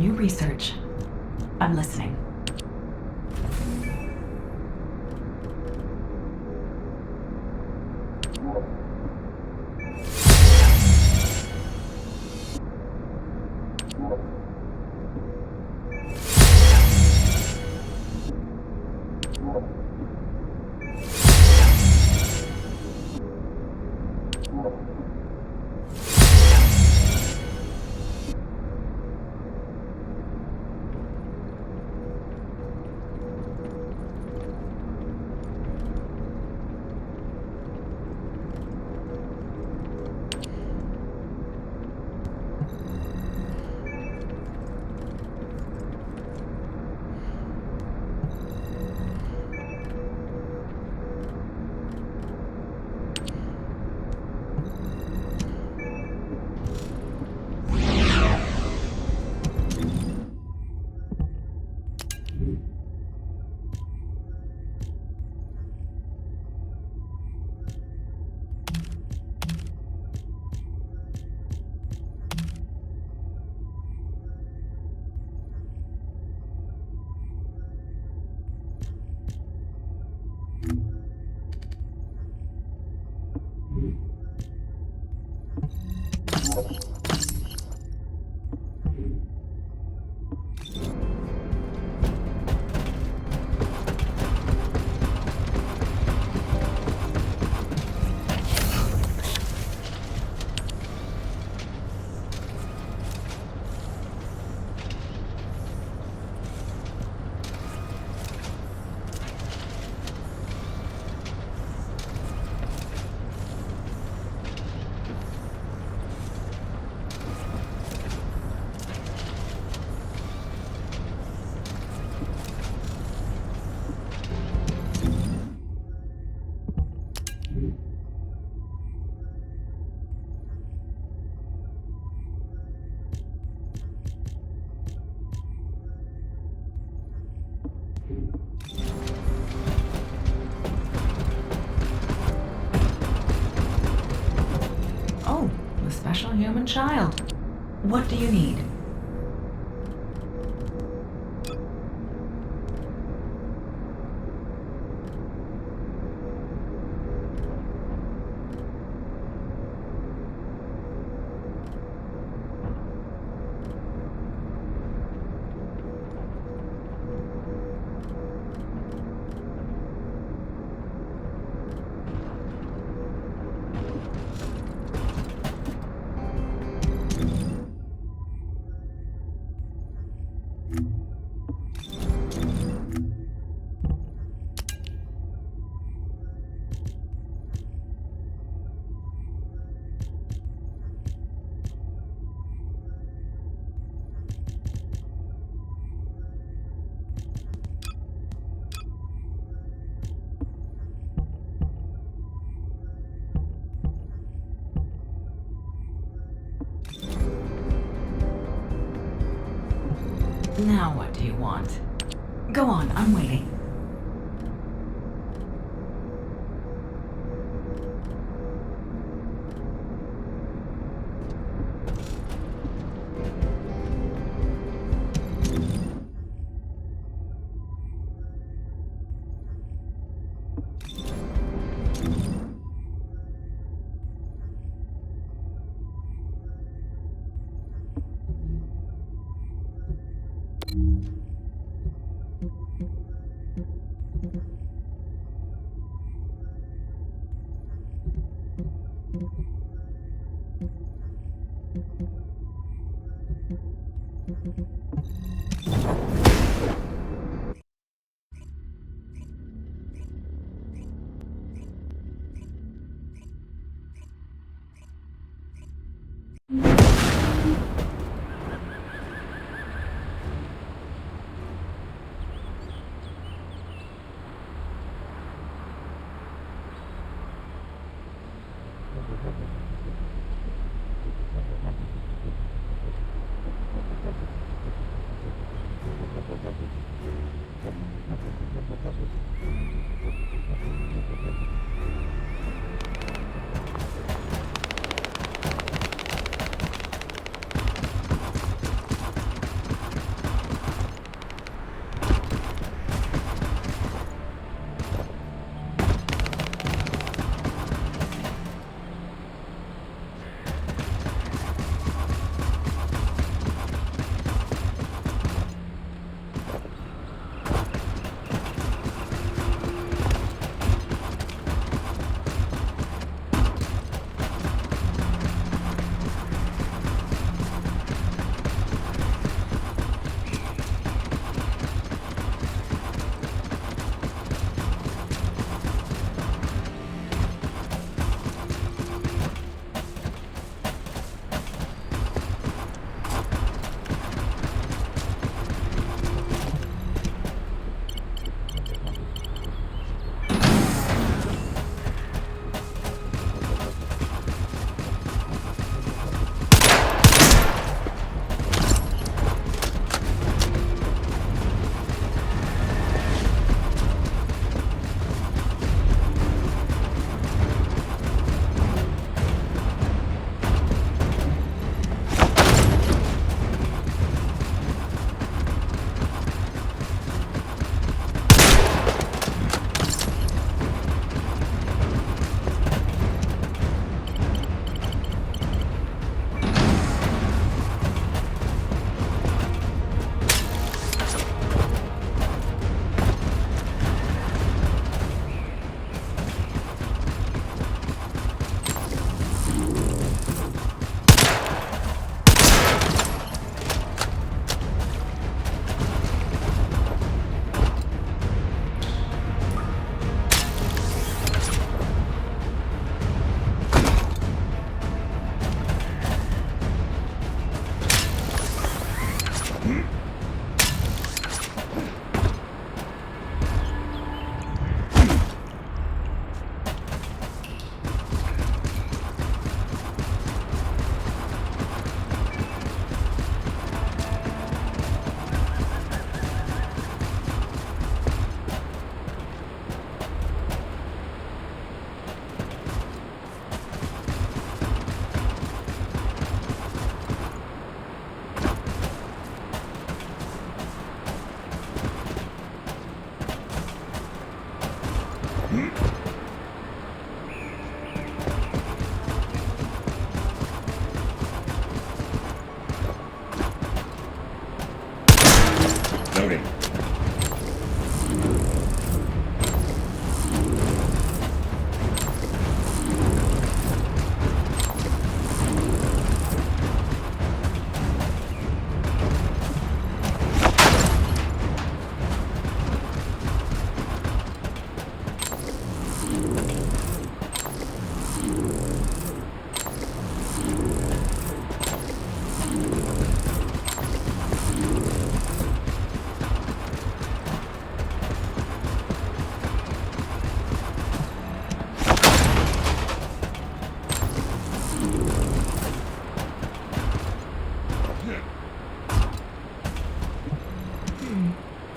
new research. I'm listening. Oh, the special human child. What do you need? Now what do you want? Go on, I'm waiting. Loading.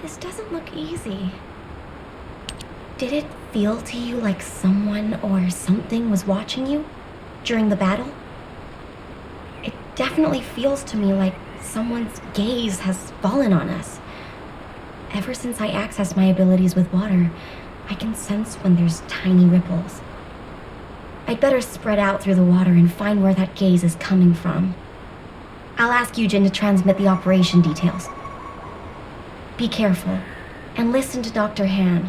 This doesn't look easy. Did it feel to you like someone or something was watching you during the battle? It definitely feels to me like someone's gaze has fallen on us. Ever since I accessed my abilities with water, I can sense when there's tiny ripples. I'd better spread out through the water and find where that gaze is coming from. I'll ask Eugen to transmit the operation details. Be careful, and listen to Dr. Han.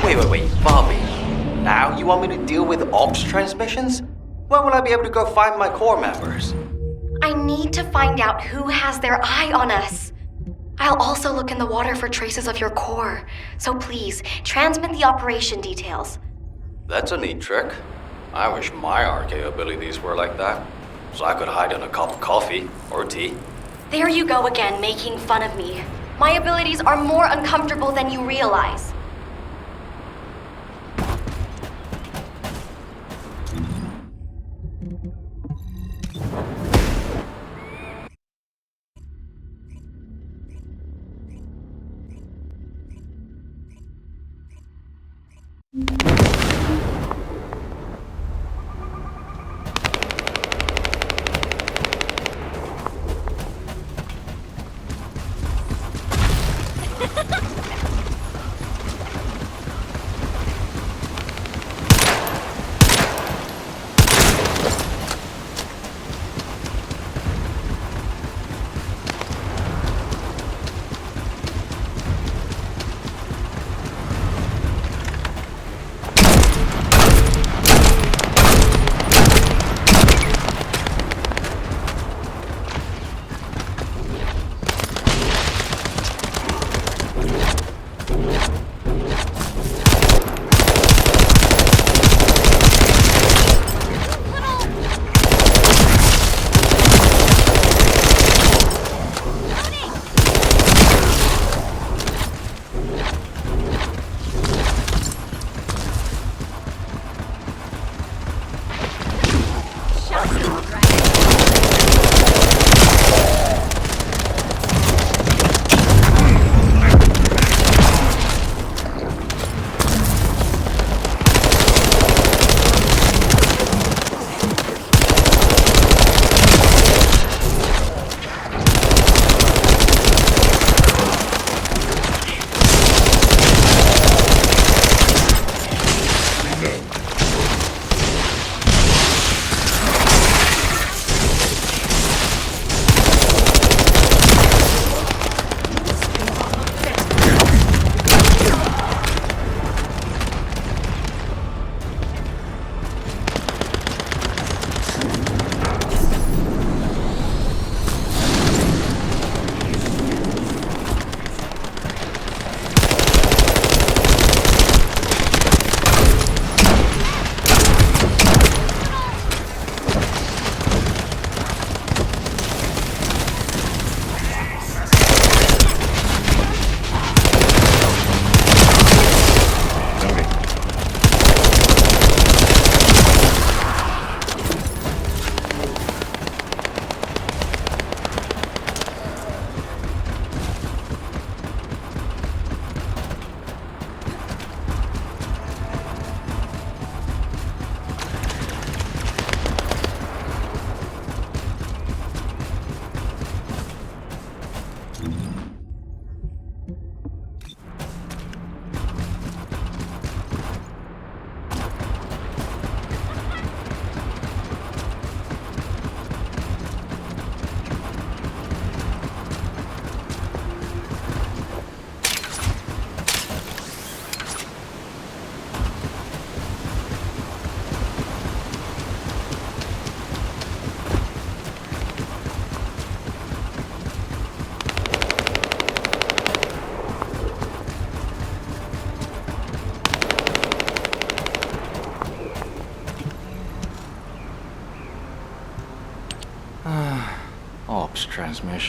Wait, Bobby. Now you want me to deal with ops transmissions? When will I be able to go find my core members? I need to find out who has their eye on us. I'll also look in the water for traces of your core, so please, transmit the operation details. That's a neat trick. I wish my RK abilities were like that, so I could hide in a cup of coffee or tea. There you go again, making fun of me. My abilities are more uncomfortable than you realize.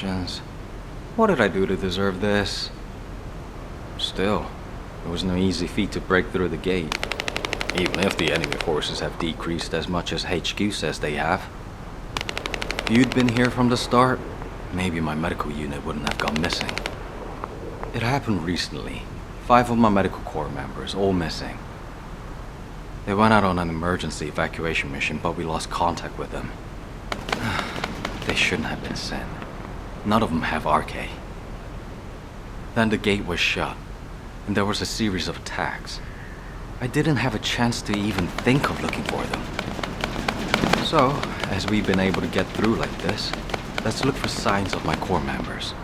questions. What did I do to deserve this? Still, it was no easy feat to break through the gate. Even if the enemy forces have decreased as much as HQ says they have. If you'd been here from the start, maybe my medical unit wouldn't have gone missing. It happened recently. 5 of my medical corps members, all missing. They went out on an emergency evacuation mission, but we lost contact with them. They shouldn't have been sent. None of them have RK. Then the gate was shut, and there was a series of attacks. I didn't have a chance to even think of looking for them. So, as we've been able to get through like this, let's look for signs of my corps members.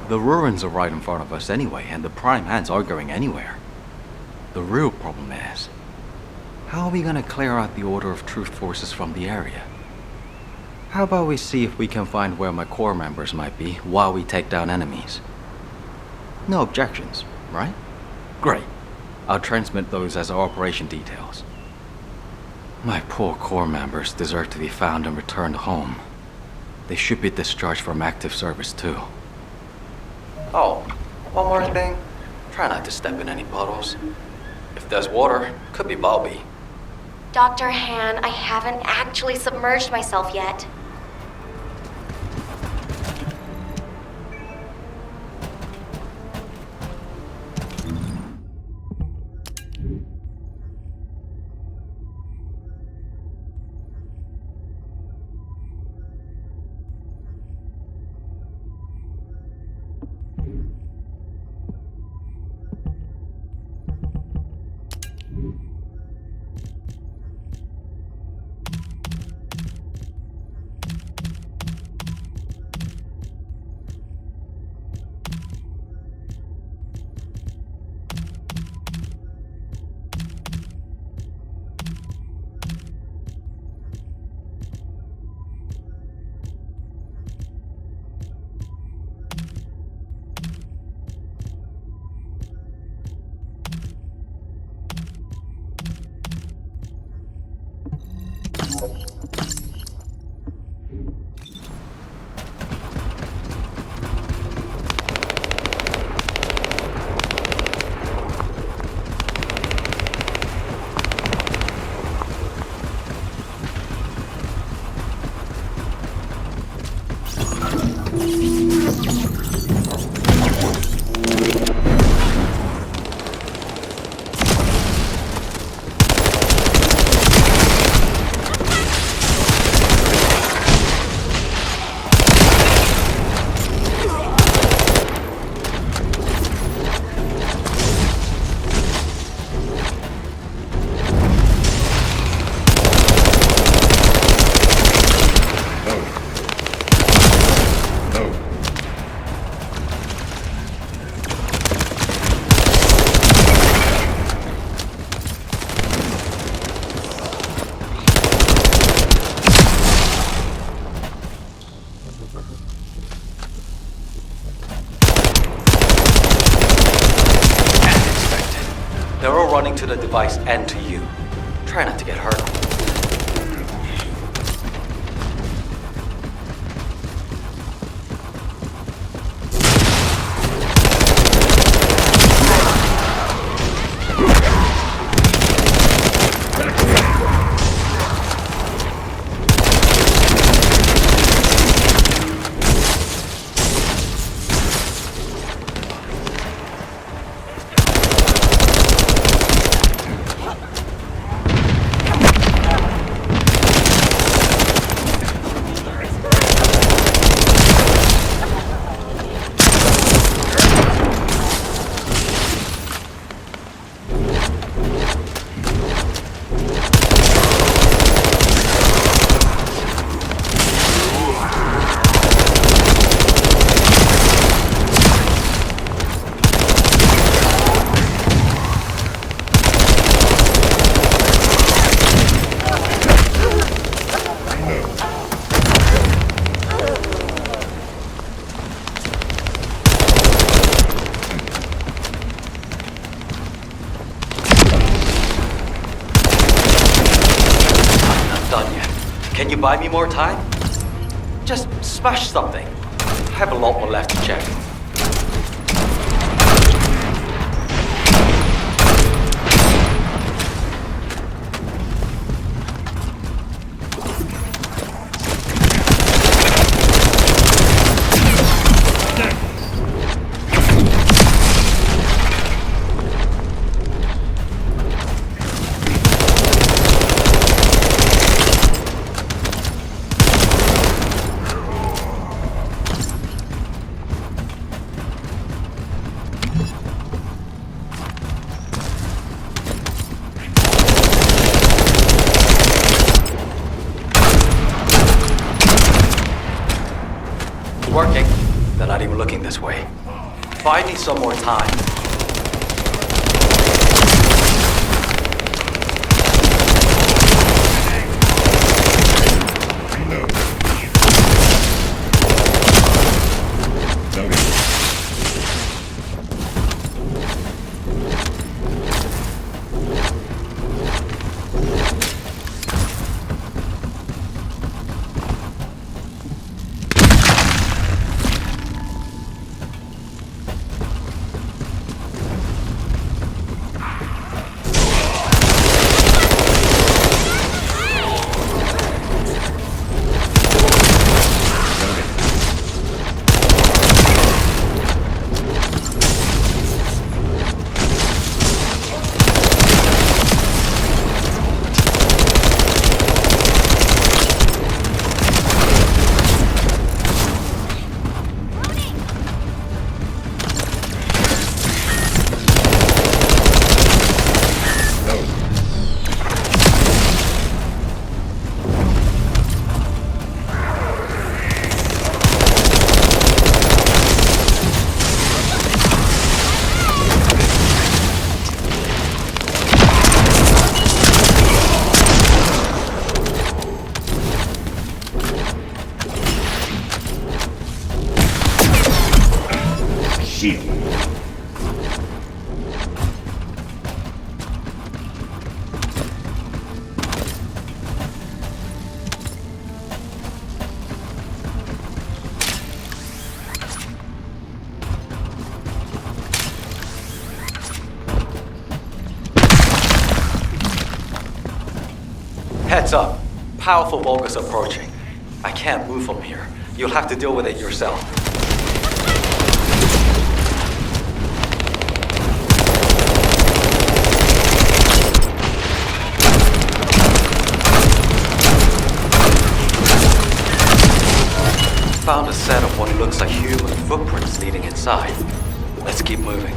The ruins are right in front of us anyway, and the prime hands aren't going anywhere. The real problem is, how are we gonna clear out the Order of Truth forces from the area? How about we see if we can find where my corps members might be while we take down enemies? No objections, right? Great. I'll transmit those as our operation details. My poor corps members deserve to be found and returned home. They should be discharged from active service too. Oh, one more thing. Try not to step in any puddles. If there's water, could be Bobby. Dr. Han, I haven't actually submerged myself yet. Running to the device and to you. Try not to get hurt. Can you buy me more time? Just smash something. have a lot more left to check. Working. They're not even looking this way. Buy me some more time. Reload. Loading. Shit. Heads up. Powerful Vulgus approaching. I can't move from here. You'll have to deal with it yourself. Found a set of what looks like human footprints leading inside. Let's keep moving.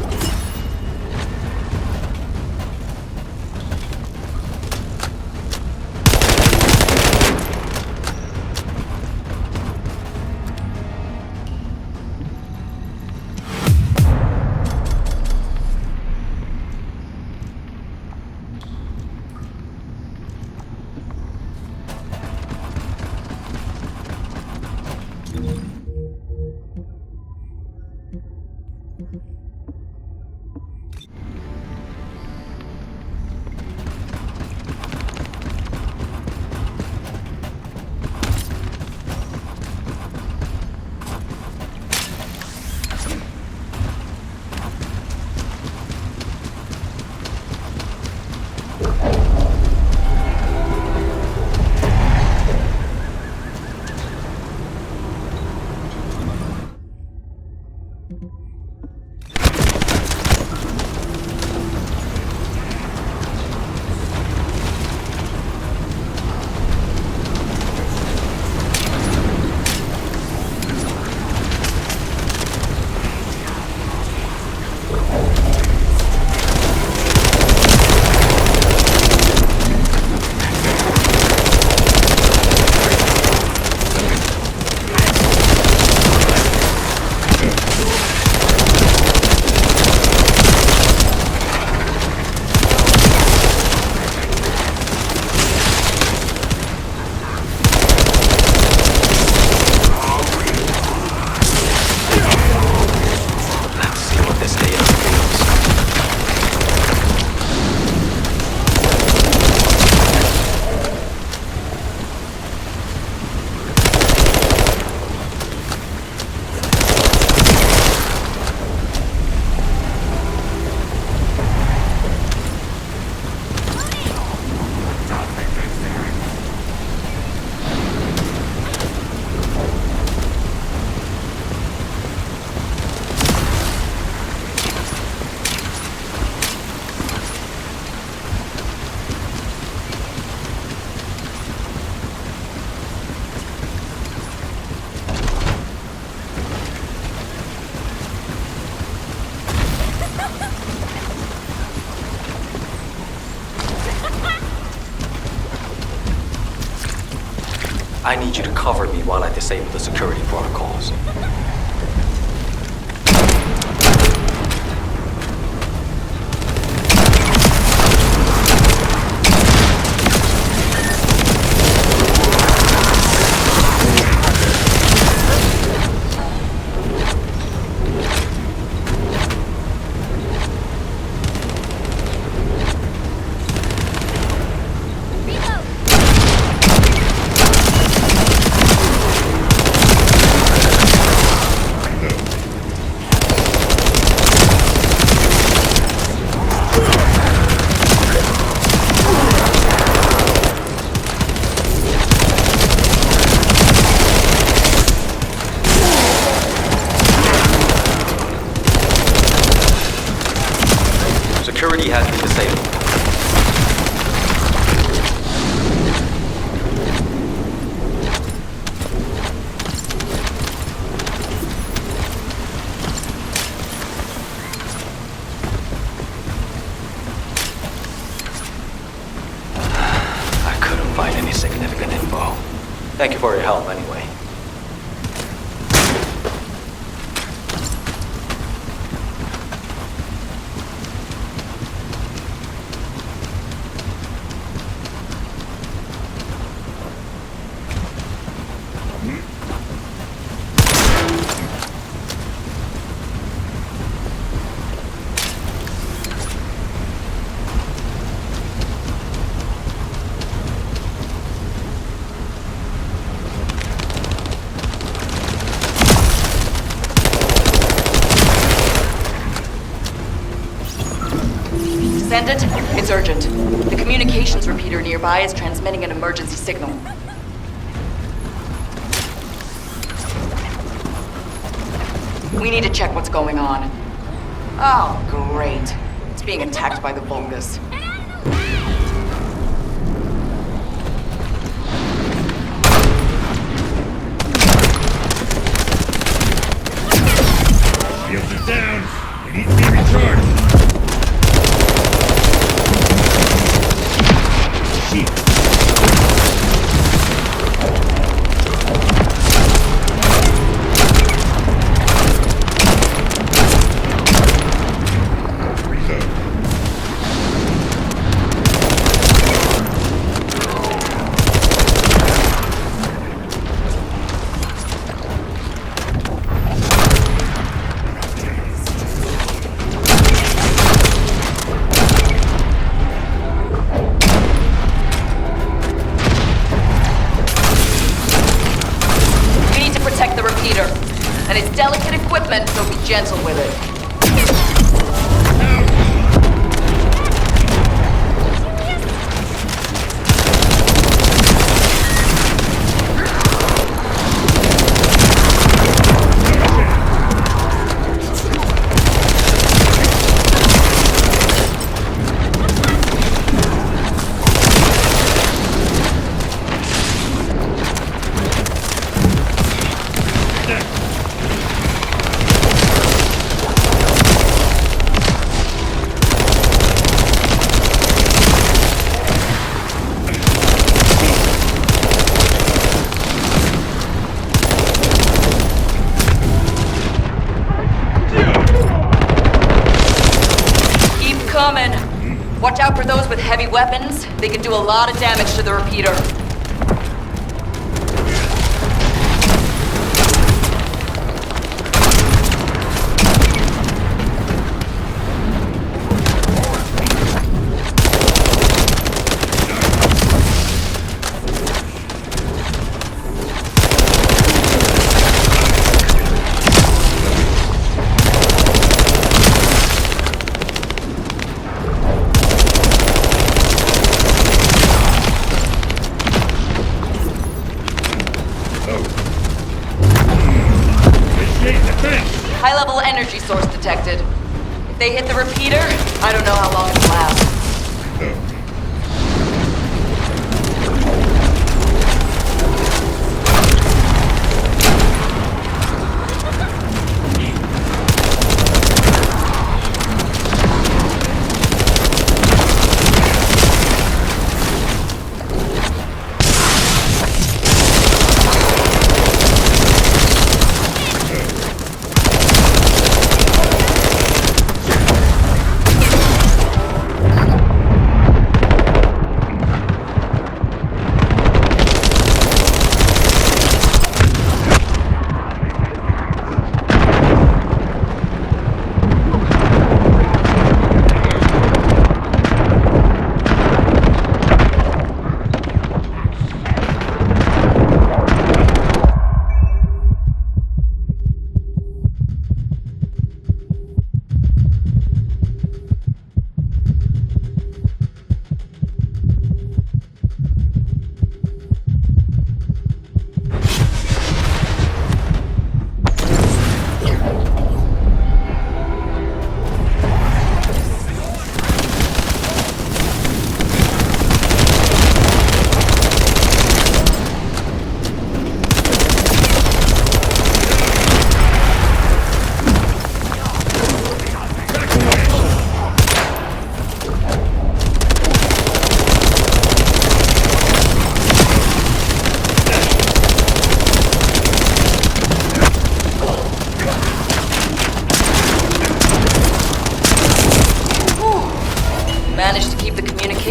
I need you to cover me while I disable the security protocols. Security has been disabled. I couldn't find any significant info. Thank you for your help anyway. Descendant, it's urgent. The communications repeater nearby is transmitting an emergency signal. We need to check what's going on. Oh, great. It's being attacked by the Vulgus. Shields is down. We need to be recharged. And it's delicate equipment, so be gentle with it. Watch out for those with heavy weapons. They can do a lot of damage to the repeater. High-level energy source detected. If they hit the repeater, I don't know how long it'll last.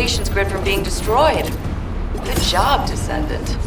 communications grid from being destroyed. Good job, Descendant.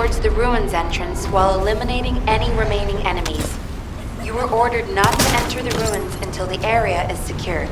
towards the ruins entrance while eliminating any remaining enemies. You were ordered not to enter the ruins until the area is secured.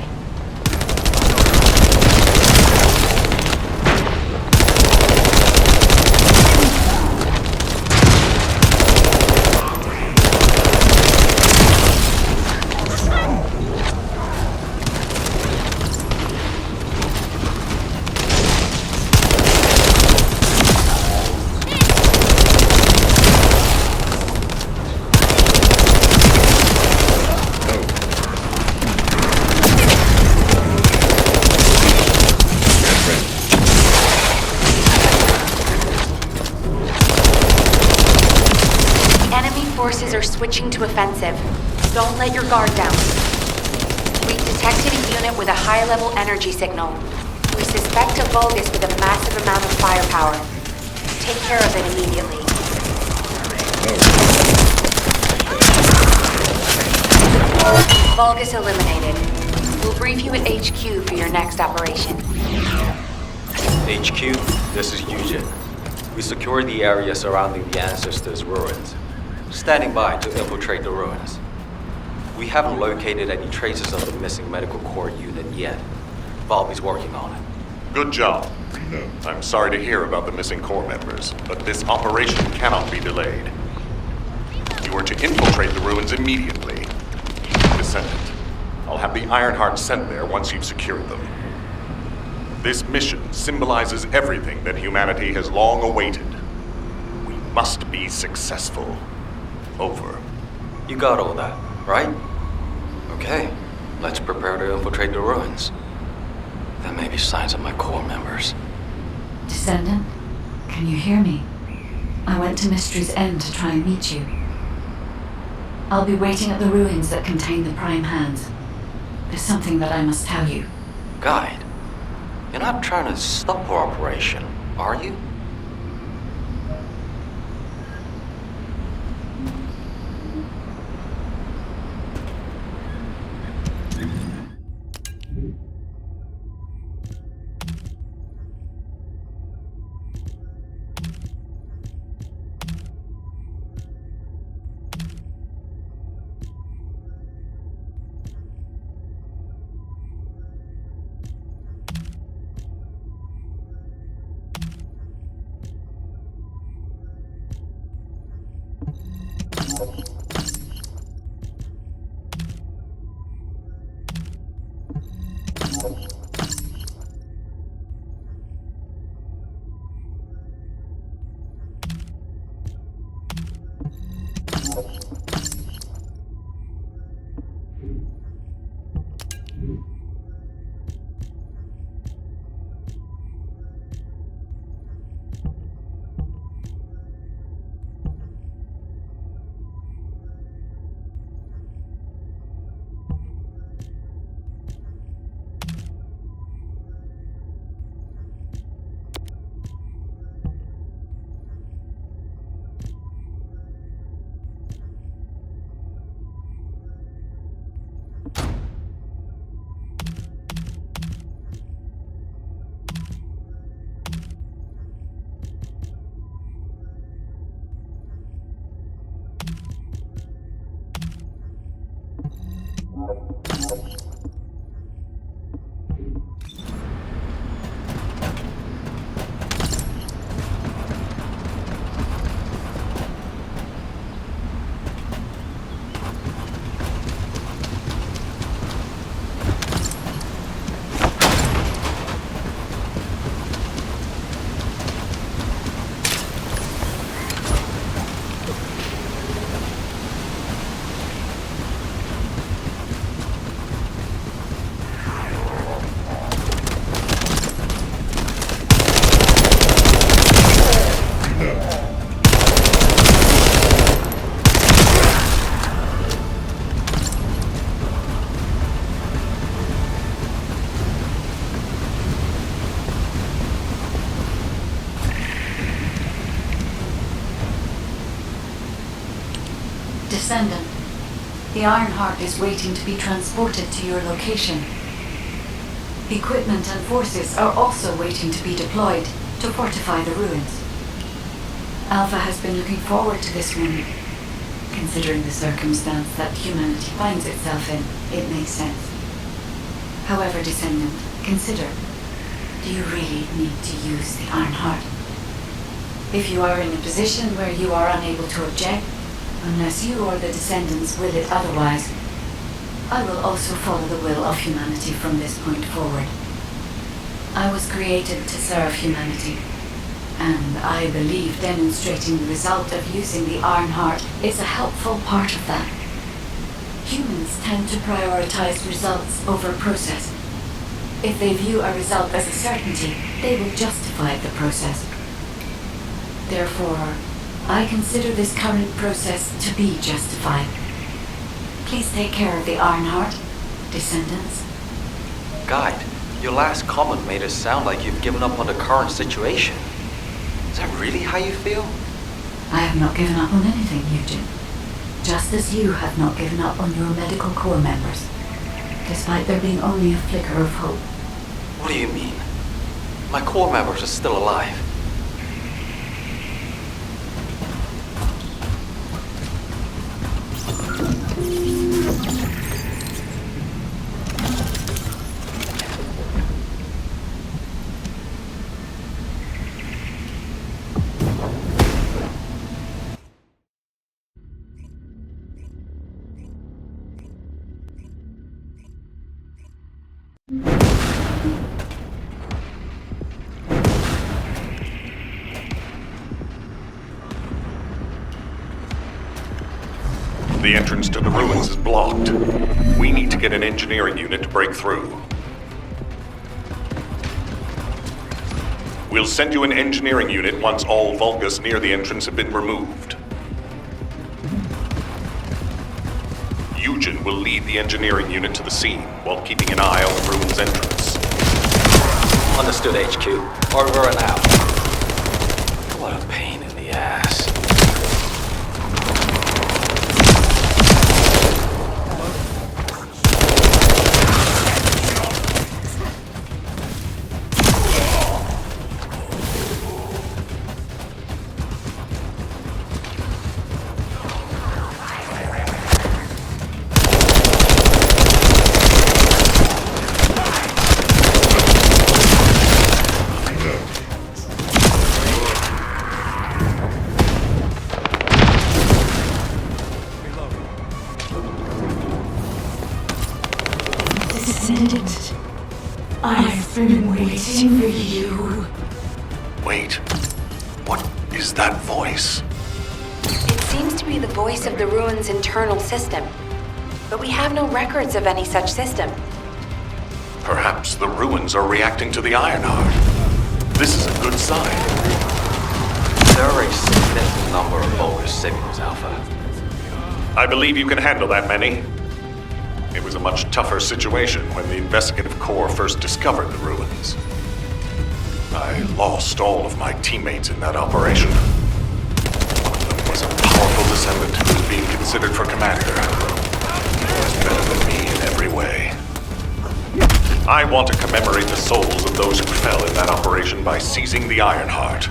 Forces are switching to offensive. Don't let your guard down. We've detected a unit with a high-level energy signal. We suspect a Vulgus with a massive amount of firepower. Take care of it immediately. Vulgus eliminated. We'll brief you at HQ for your next operation. HQ, this is Eugen. We secured the area surrounding the Ancestors' ruins. Standing by to infiltrate the ruins. We haven't located any traces of the missing medical corps unit yet. Valby's working on it. Good job. I'm sorry to hear about the missing corps members, but this operation cannot be delayed. You are to infiltrate the ruins immediately. Descendant, I'll have the Ironheart sent there once you've secured them. This mission symbolizes everything that humanity has long awaited. We must be successful. Over. You got all that, right? Okay, let's prepare to infiltrate the ruins. There may be signs of my corps members. Descendant, can you hear me? I went to Mystery's End to try and meet you. I'll be waiting at the ruins that contain the Prime Hands. There's something that I must tell you. Guide, you're not trying to stop our operation, are you? Descendant, the Ironheart is waiting to be transported to your location. Equipment and forces are also waiting to be deployed to fortify the ruins. Alpha has been looking forward to this moment. Considering the circumstance that humanity finds itself in, it makes sense. However, Descendant, consider, do you really need to use the Iron Heart? If you are in a position where you are unable to object, unless you or the Descendants will it otherwise, I will also follow the will of humanity from this point forward. I was created to serve humanity, and I believe demonstrating the result of using the Iron Heart is a helpful part of that. Humans tend to prioritize results over process. If they view a result as a certainty, they will justify the process. Therefore, I consider this current process to be justified. Please take care of the Iron Heart, Descendants. Guide, your last comment made it sound like you've given up on the current situation. Is that really how you feel? I have not given up on anything, Eugen. Just as you have not given up on your medical corps members, despite there being only a flicker of hope. What do you mean? My corps members are still alive. The entrance to the ruins is blocked. We need to get an engineering unit to break through. We'll send you an engineering unit once all Vulgus near the entrance have been removed. Eugen will lead the engineering unit to the scene while keeping an eye on the ruins entrance. Understood, HQ. Over and out. What a pain in the ass. Descendant, I've been waiting for you. Wait, what is that voice? It seems to be the voice of the ruins' internal system, but we have no records of any such system. Perhaps the ruins are reacting to the Iron Heart. This is a good sign. There are a significant number of Vulgus signals, Alpha. I believe you can handle that many. It was a much tougher situation when the investigative corps first discovered the ruins. I lost all of my teammates in that operation. One of them was a powerful descendant who was being considered for commander. He was better than me in every way. I want to commemorate the souls of those who fell in that operation by seizing the Iron Heart.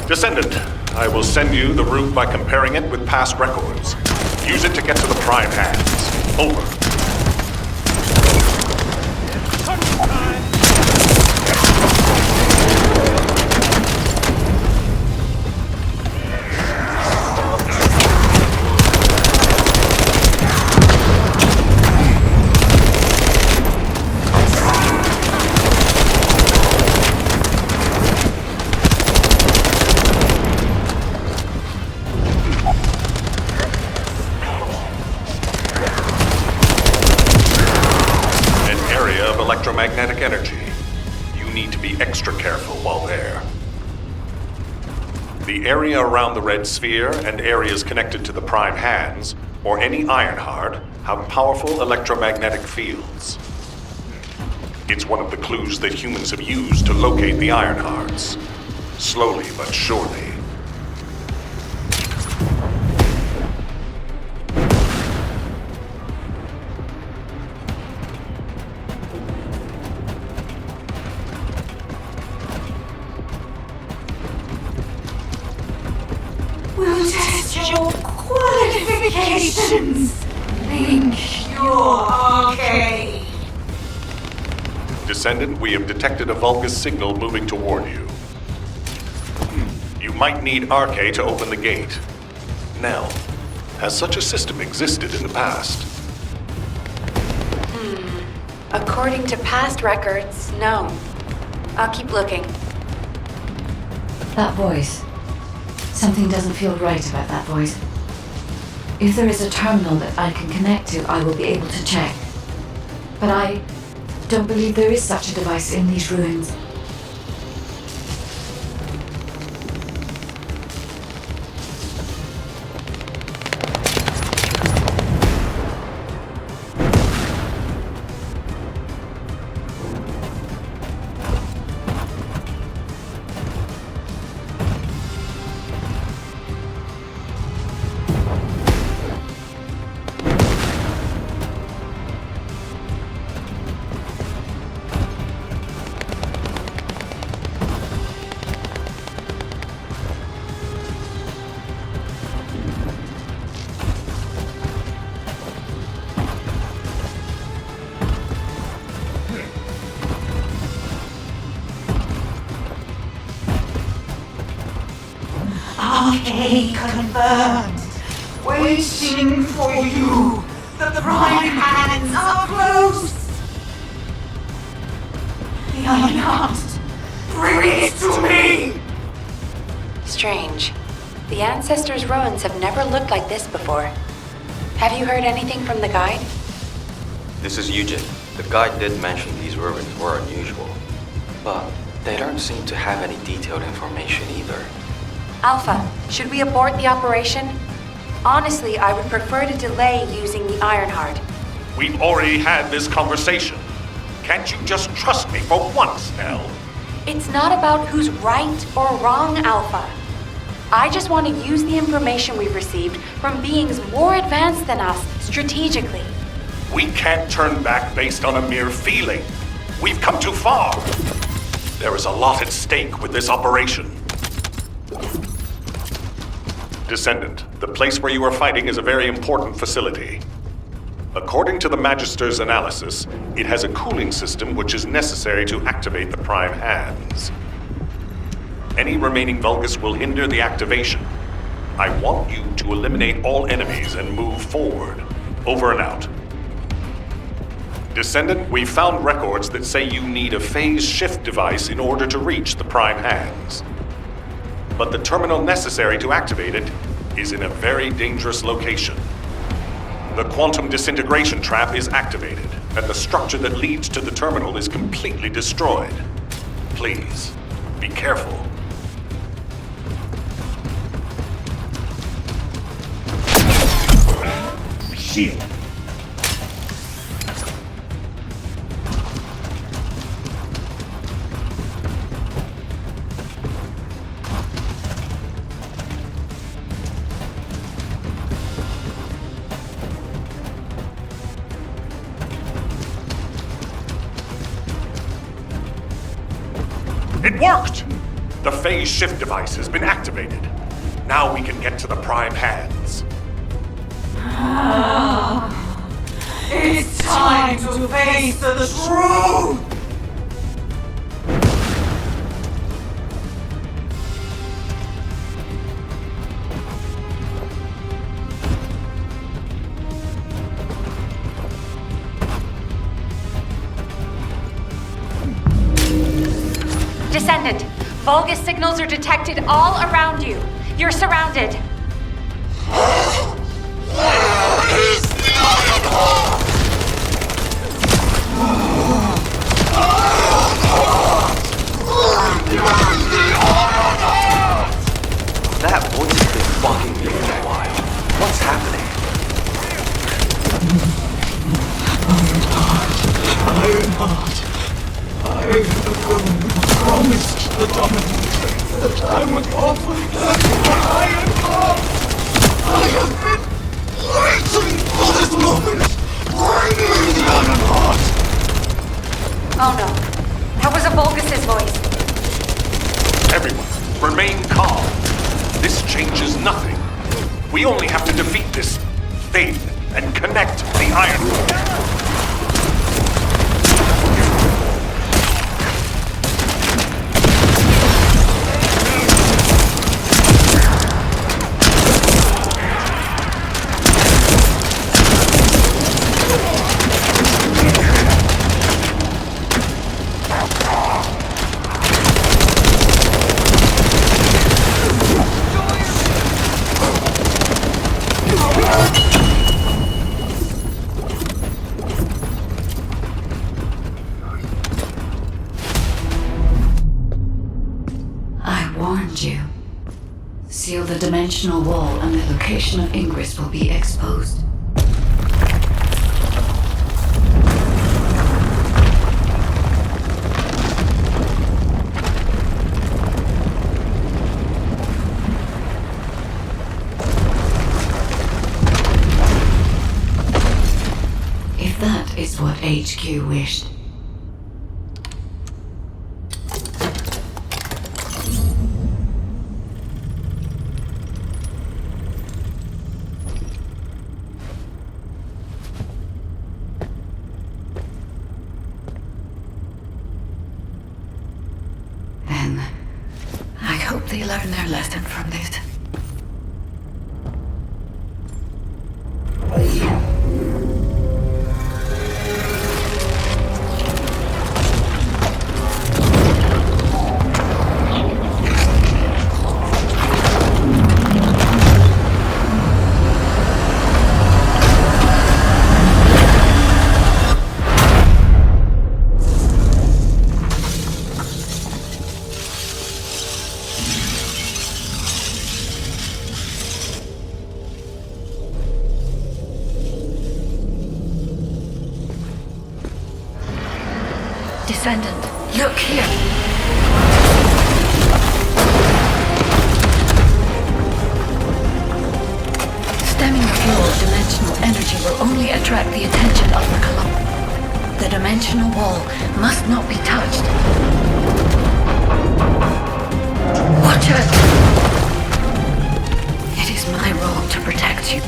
Descendant, I will send you the route by comparing it with past records. Use it to get to the Prime Hands. Over. Electromagnetic energy. You need to be extra careful while there. The area around the red sphere and areas connected to the Prime Hands, or any Iron Heart, have powerful electromagnetic fields. It's one of the clues that humans have used to locate the Iron Hearts. Slowly but surely. What's your qualifications? Think you're okay? Descendant, we have detected a Vulgus signal moving toward you. You might need RK to open the gate. Nell, has such a system existed in the past? According to past records, no. I'll keep looking. That voice. Something doesn't feel right about that voice. If there is a terminal that I can connect to, I will be able to check. But I don't believe there is such a device in these ruins. Okay, confirmed. Waiting for you. The prime hands are close. The Iron Heart. Bring it to me. Strange. The Ancestors' ruins have never looked like this before. Have you heard anything from the guide? This is Eugen. The guide did mention these ruins were unusual, but they don't seem to have any detailed information either. Alpha, should we abort the operation? Honestly, I would prefer to delay using the Ironheart. We've already had this conversation. Can't you just trust me for once, Nell? It's not about who's right or wrong, Alpha. I just want to use the information we've received from beings more advanced than us strategically. We can't turn back based on a mere feeling. We've come too far. There is a lot at stake with this operation. Descendant, the place where you are fighting is a very important facility. According to the Magister's analysis, it has a cooling system which is necessary to activate the Prime Hands. Any remaining Vulgus will hinder the activation. I want you to eliminate all enemies and move forward. Over and out. Descendant, we found records that say you need a phase shift device in order to reach the Prime Hands. But the terminal necessary to activate it is in a very dangerous location. The quantum disintegration trap is activated, and the structure that leads to the terminal is completely destroyed. Please, be careful. Shield. It worked! The phase shift device has been activated. Now we can get to the Prime Hands. It's time to face the truth. Descendant, Vulgus signals are detected all around you. You're surrounded. That voice has been fucking me for a while. What's happening? Ironheart. I've promised the Dominator that I would offer them my Ironheart. I have been waiting for this moment. Bring me the Ironheart. Oh no. That was a Vulgus' voice. Everyone, remain calm. This changes nothing. We only have to defeat this thing and connect the Iron Core. Seal the dimensional wall and the location of Ingress will be exposed. If that is what HQ wished. I hope they learn their lesson from this. Descendant, look here! Stemming the flow of dimensional energy will only attract the attention of the Column. The dimensional wall must not be touched. Watch it! It is my role to protect you.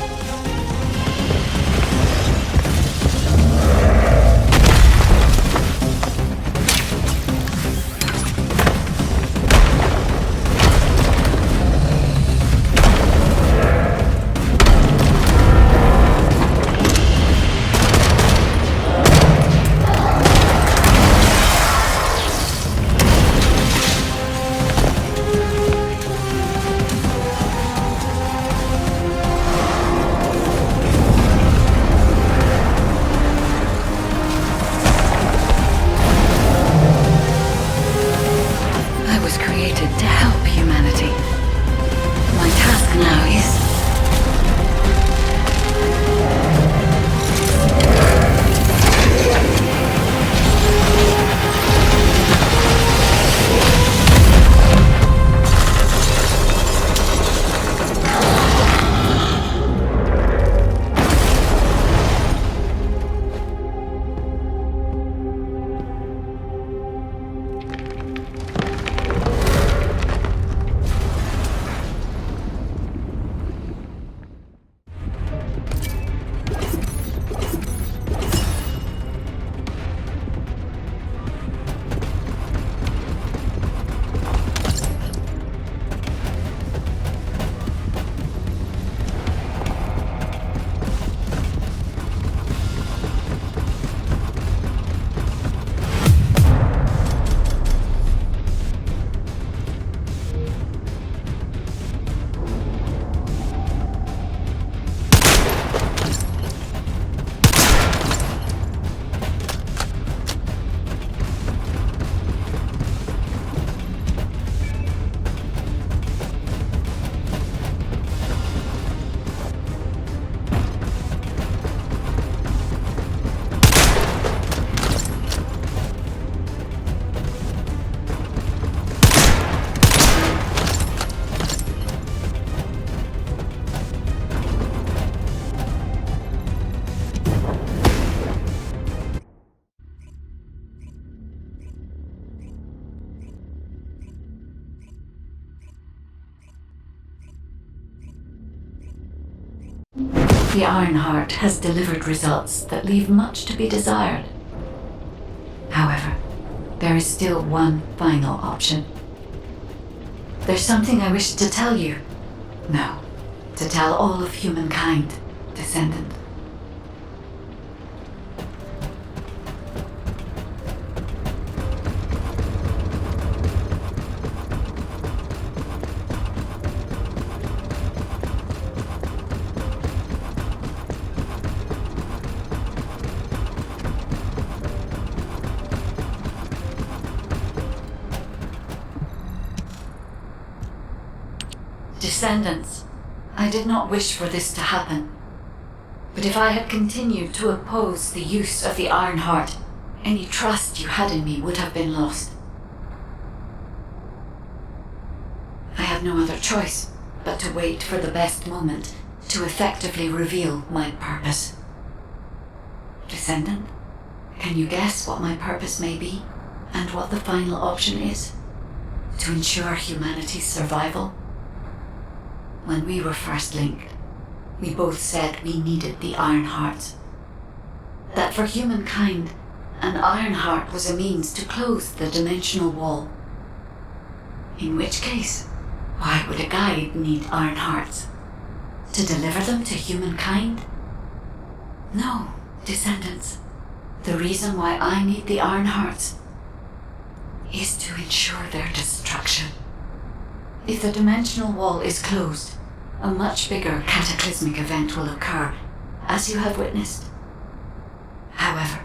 the Ironheart has delivered results that leave much to be desired. However, there is still one final option. There's something I wish to tell you. No, to tell all of humankind, Descendant. Descendants, I did not wish for this to happen. But if I had continued to oppose the use of the Ironheart, any trust you had in me would have been lost. I had no other choice but to wait for the best moment to effectively reveal my purpose. Descendant, can you guess what my purpose may be, and what the final option is? To ensure humanity's survival? When we were first linked, we both said we needed the Ironhearts. That for humankind, an Ironheart was a means to close the dimensional wall. In which case, why would a guide need Ironhearts? To deliver them to humankind? No, Descendants. The reason why I need the Ironhearts is to ensure their destruction. If the dimensional wall is closed, a much bigger cataclysmic event will occur, as you have witnessed. However,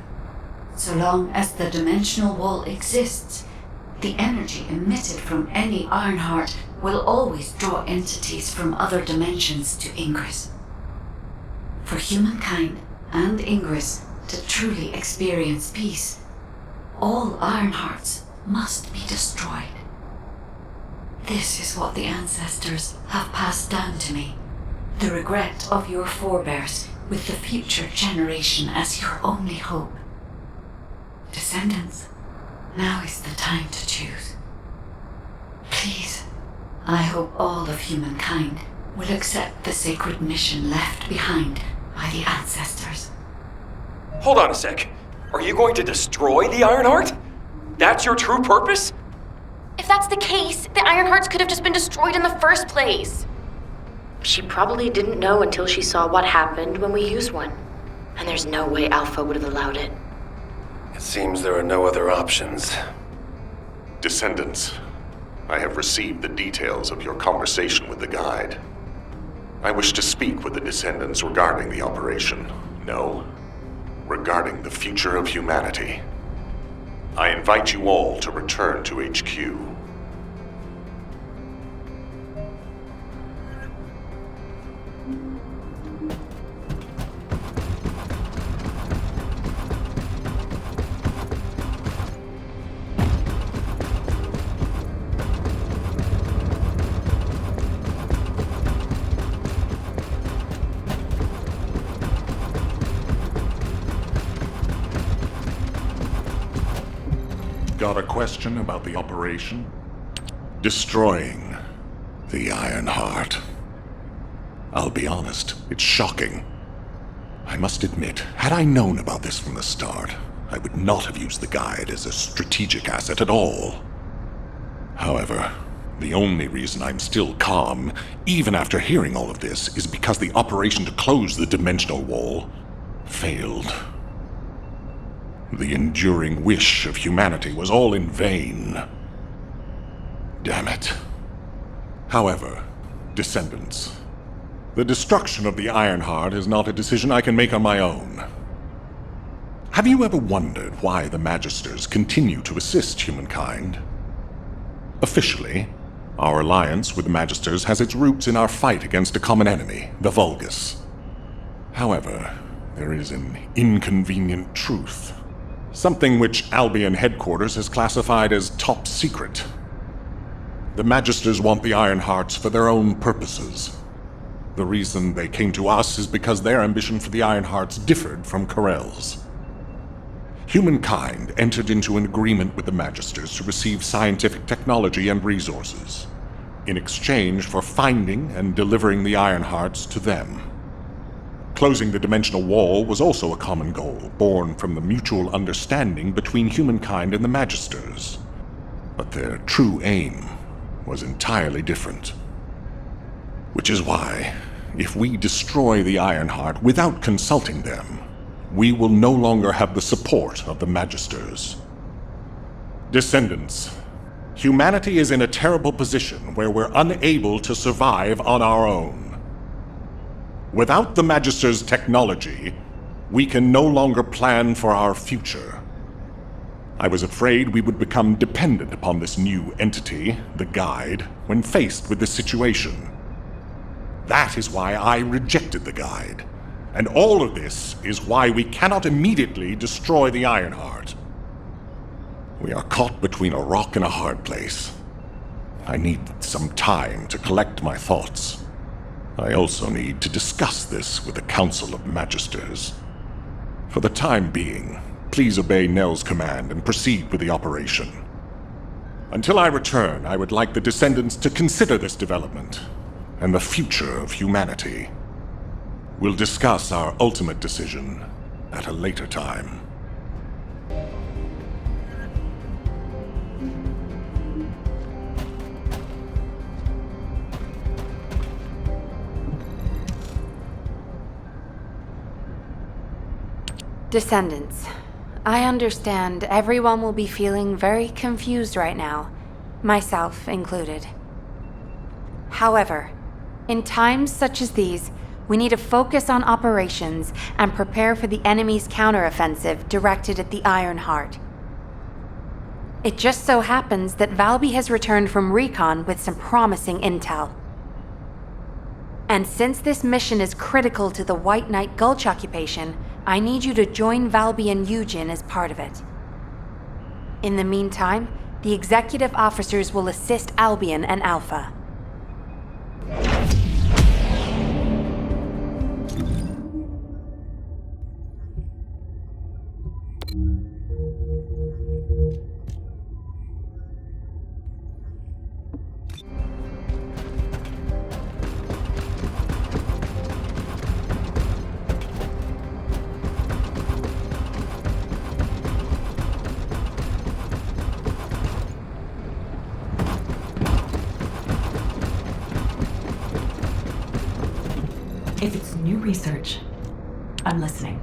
so long as the dimensional wall exists, the energy emitted from any Ironheart will always draw entities from other dimensions to Ingress. For humankind and Ingress to truly experience peace, all Ironhearts must be destroyed. This is what the ancestors have passed down to me. The regret of your forebears with the future generation as your only hope. Descendants, now is the time to choose. Please, I hope all of humankind will accept the sacred mission left behind by the ancestors. Hold on a sec. Are you going to destroy the Ironheart? That's your true purpose? If that's the case, the Ironhearts could have just been destroyed in the first place. She probably didn't know until she saw what happened when we used one. And there's no way Alpha would have allowed it. It seems there are no other options. Descendants, I have received the details of your conversation with the guide. I wish to speak with the Descendants regarding the operation. No, regarding the future of humanity. I invite you all to return to HQ. Got a question about the operation? Destroying the Ironheart. I'll be honest, it's shocking. I must admit, had I known about this from the start, I would not have used the guide as a strategic asset at all. However, the only reason I'm still calm, even after hearing all of this, is because the operation to close the dimensional wall failed. The enduring wish of humanity was all in vain. Damn it. However, Descendants, the destruction of the Ironheart is not a decision I can make on my own. Have you ever wondered why the Magisters continue to assist humankind? Officially, our alliance with the Magisters has its roots in our fight against a common enemy, the Vulgus. However, there is an inconvenient truth. Something which Albion headquarters has classified as top secret. The Magisters want the Ironhearts for their own purposes. The reason they came to us is because their ambition for the Ironhearts differed from Corell's. Humankind entered into an agreement with the Magisters to receive scientific technology and resources, in exchange for finding and delivering the Ironhearts to them. Closing the dimensional wall was also a common goal, born from the mutual understanding between humankind and the Magisters. But their true aim was entirely different. Which is why, if we destroy the Ironheart without consulting them, we will no longer have the support of the Magisters. Descendants, humanity is in a terrible position where we're unable to survive on our own. Without the Magister's technology, we can no longer plan for our future. I was afraid we would become dependent upon this new entity, the Guide, when faced with this situation. That is why I rejected the Guide. And all of this is why we cannot immediately destroy the Ironheart. We are caught between a rock and a hard place. I need some time to collect my thoughts. I also need to discuss this with the Council of Magisters. For the time being, please obey Nell's command and proceed with the operation. Until I return, I would like the Descendants to consider this development and the future of humanity. We'll discuss our ultimate decision at a later time. Descendants, I understand everyone will be feeling very confused right now, myself included. However, in times such as these, we need to focus on operations and prepare for the enemy's counteroffensive directed at the Ironheart. It just so happens that Valby has returned from recon with some promising intel. And since this mission is critical to the White Knight Gulch occupation, I need you to join Valby and Eugen as part of it. In the meantime, the executive officers will assist Albion and Alpha. If it's new research, I'm listening.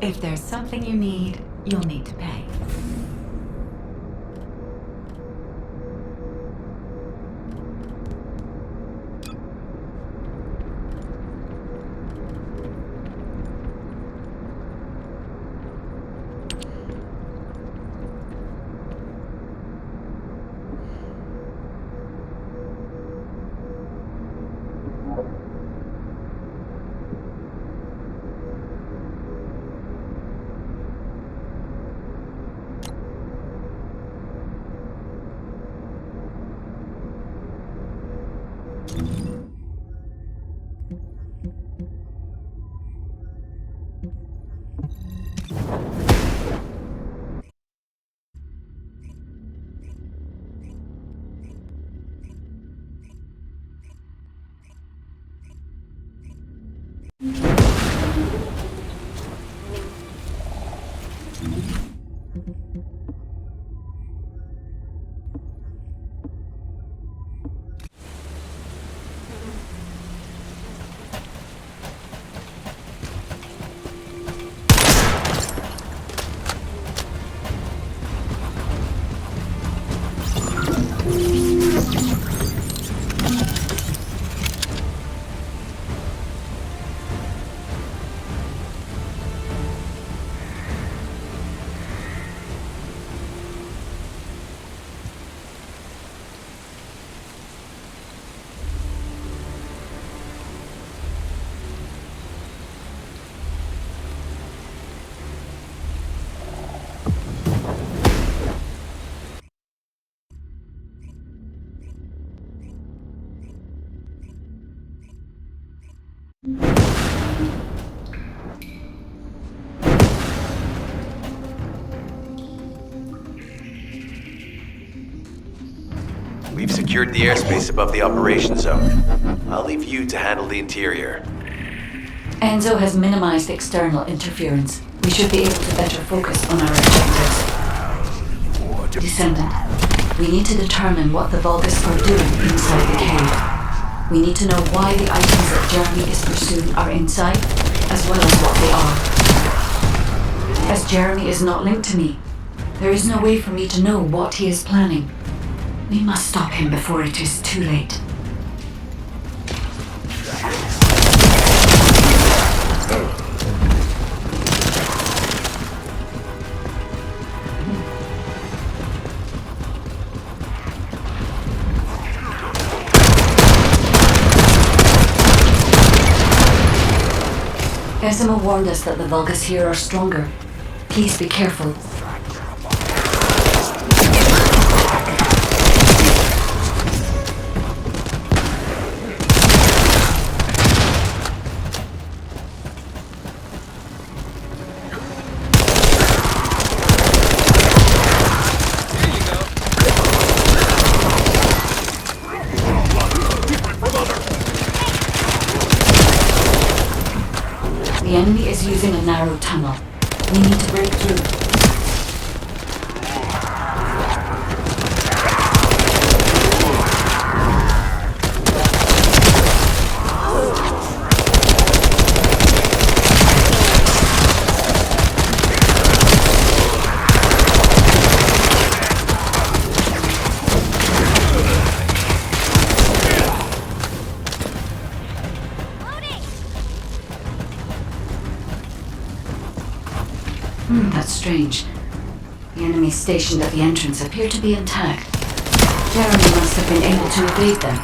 If there's something you need, you'll need to pay. We've secured the airspace above the operation zone. I'll leave you to handle the interior. Enzo has minimized external interference. We should be able to better focus on our objectives. Descendant, we need to determine what the Vulgus are doing inside the cave. We need to know why the items that Jeremy is pursuing are inside, as well as what they are. As Jeremy is not linked to me, there is no way for me to know what he is planning. We must stop him before it is too late. Esima warned us that the Vulgus here are stronger. Please be careful. The enemy is using a narrow tunnel. We need to break through. That's strange. The enemies stationed at the entrance appear to be intact. Jeremy must have been able to evade them.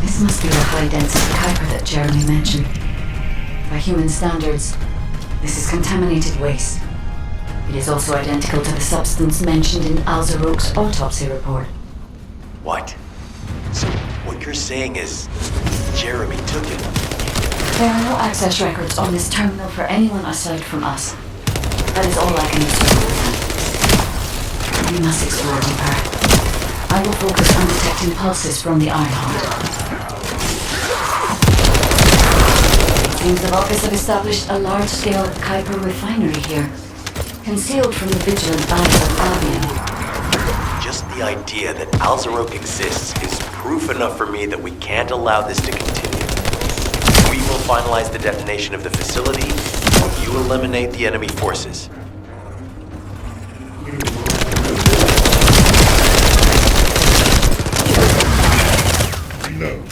This must be the high-density Kuiper that Jeremy mentioned. By human standards, this is contaminated waste. It is also identical to the substance mentioned in Alzaroke's autopsy report. What? So, what you're saying is, Jeremy took it? There are no access records on this terminal for anyone aside from us. That is all I can discern. We must explore deeper. I will focus on detecting pulses from the Ironheart. It seems the Vulgus have established a large-scale Kuiper refinery here, concealed from the vigilant eyes of Ravina. Just the idea that Alzarok exists is proof enough for me that we can't allow this to continue. We will finalize the detonation of the facility, while you eliminate the enemy forces. No.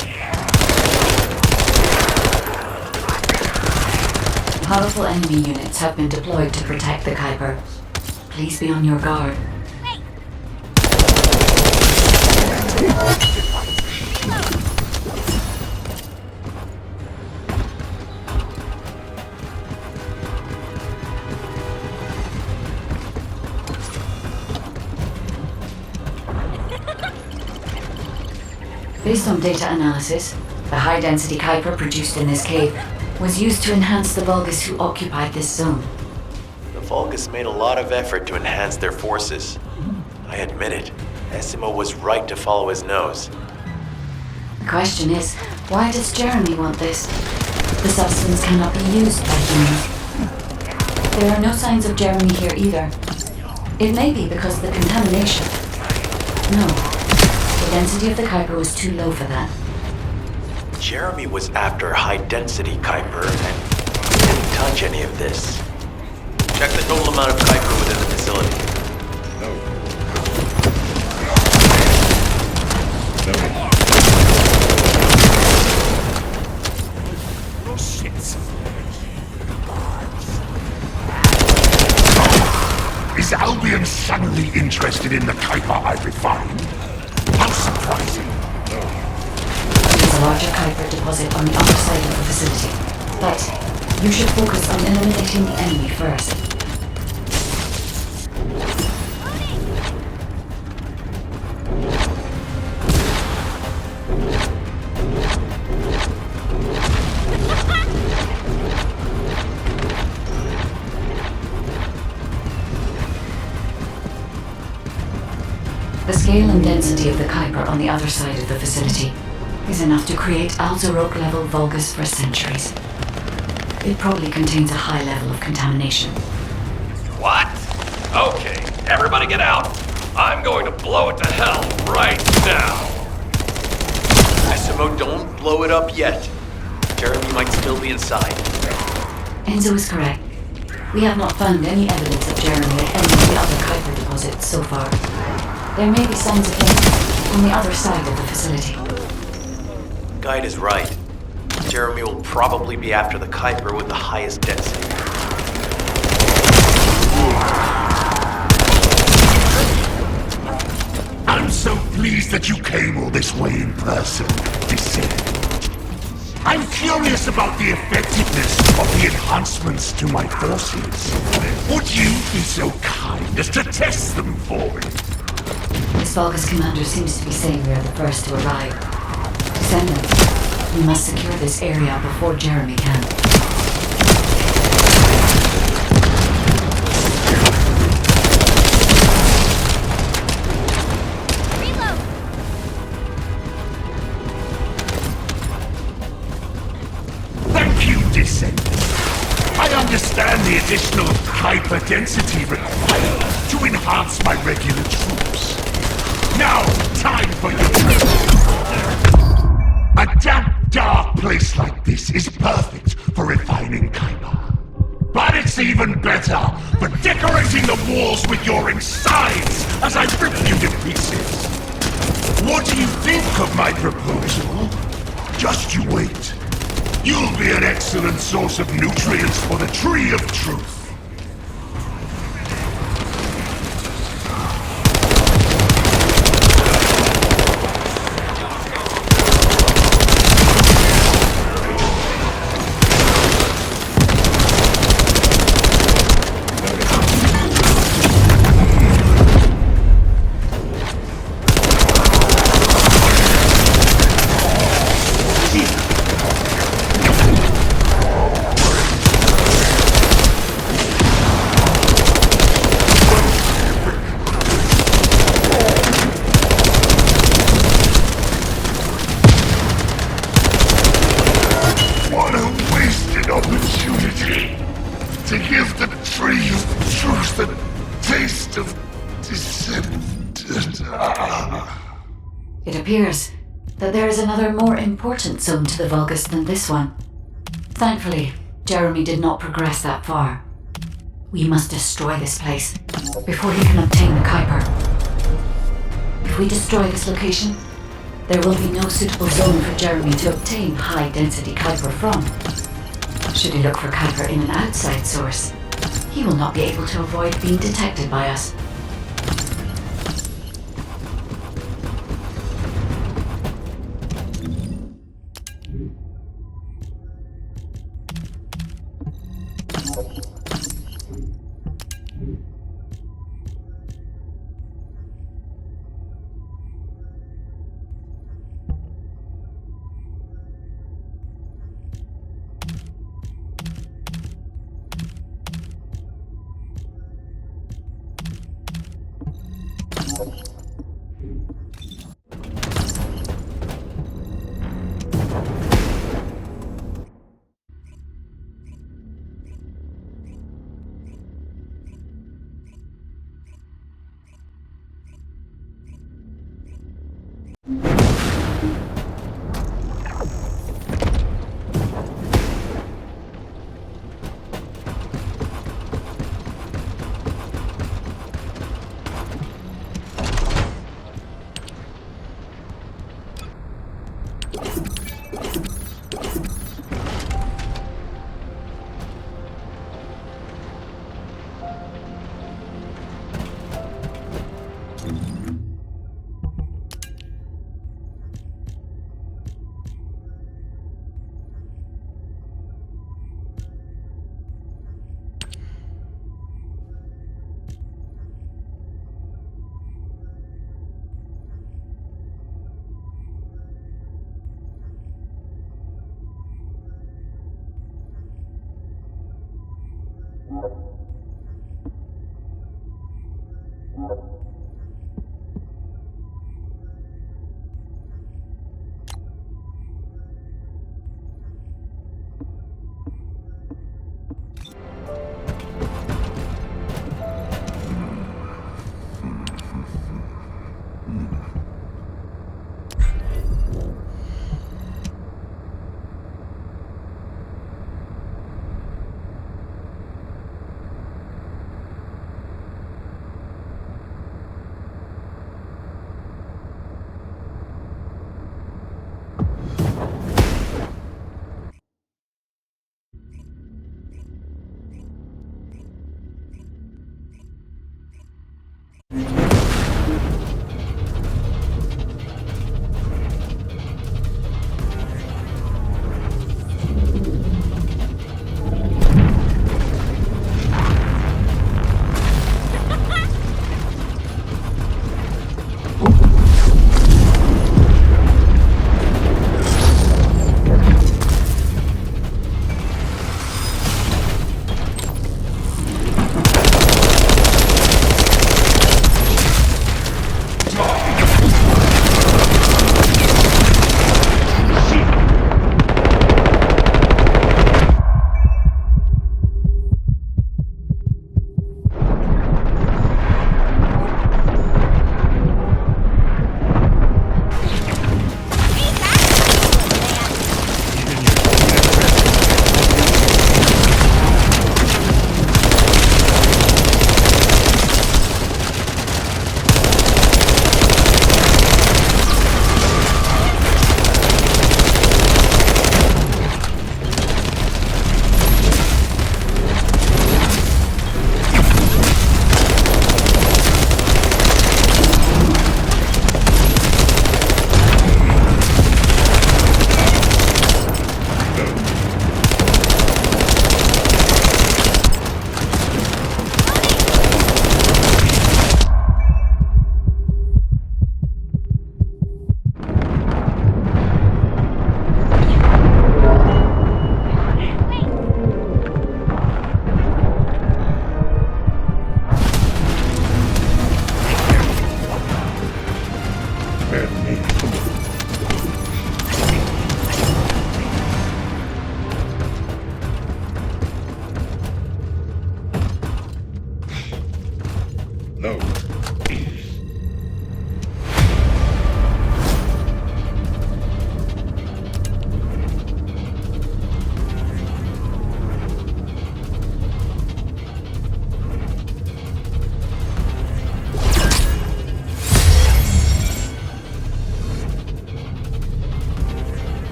Powerful enemy units have been deployed to protect the Kuiper. Please be on your guard. Based on data analysis, the high-density Kuiper produced in this cave was used to enhance the Vulgus who occupied this zone. The Vulgus made a lot of effort to enhance their forces. I admit it. Essimo was right to follow his nose. The question is, why does Jeremy want this? The substance cannot be used by humans. There are no signs of Jeremy here either. It may be because of the contamination. No, the density of the Kuiper was too low for that. Jeremy was after high-density Kuiper and didn't touch any of this. Check the total amount of Kuiper within the facility. Oh, shit. Is Albion suddenly interested in the Kuiper I refined? How surprising. There's a larger Kuiper deposit on the other side of the facility. But you should focus on eliminating the enemy first. The scale and density of the Kuiper on the other side of the facility is enough to create Alzarok-level Vulgus for centuries. It probably contains a high level of contamination. What? Okay, everybody get out. I'm going to blow it to hell right now. Essimo, don't blow it up yet. Jeremy might still be inside. Enzo is correct. We have not found any evidence of Jeremy at any of the other Kuiper deposits so far. There may be signs of him on the other side of the facility. Guide is right. Jeremy will probably be after the Kuiper with the highest density. I'm so pleased that you came all this way in person, Descendant. I'm curious about the effectiveness of the enhancements to my forces. Would you be so kind as to test them for me? This Vulgus commander seems to be saying we are the first to arrive. Descendant, we must secure this area before Jeremy can. Thank you, Descendant. I understand the additional Kuiper density required to enhance my regular troops. Now, time for your turn. A damp, dark place like this is perfect for refining Kuiper. But it's even better for decorating the walls with your insides as I rip you to pieces. What do you think of my proposal? Just you wait. You'll be an excellent source of nutrients for the Tree of Truth. To give the Tree of Truth a taste of Descendant. It appears that there is another more important zone to the Vulgus than this one. Thankfully, Jeremy did not progress that far. We must destroy this place before he can obtain the Kuiper. If we destroy this location, there will be no suitable zone for Jeremy to obtain high-density Kuiper from. Should he look for Kuiper in an outside source, he will not be able to avoid being detected by us.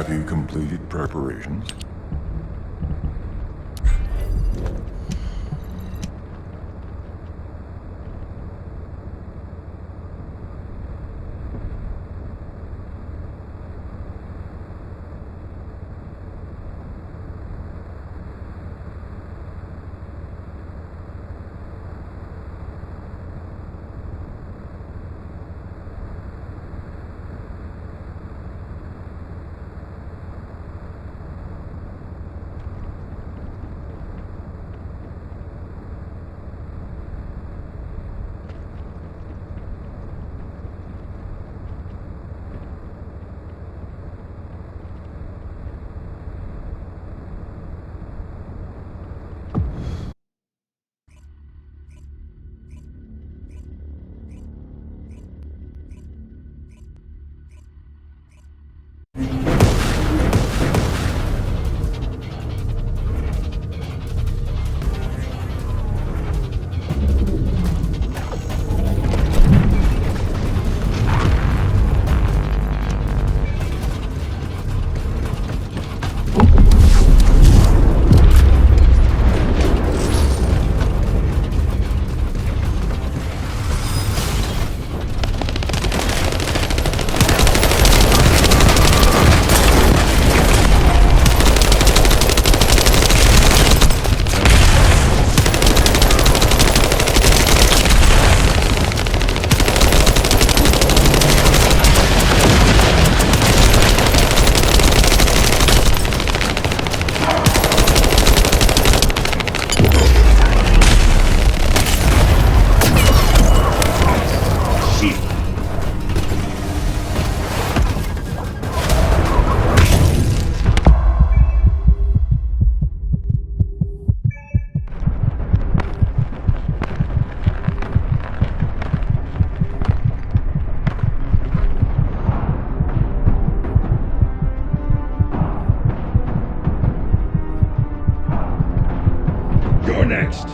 Have you completed preparations? Next.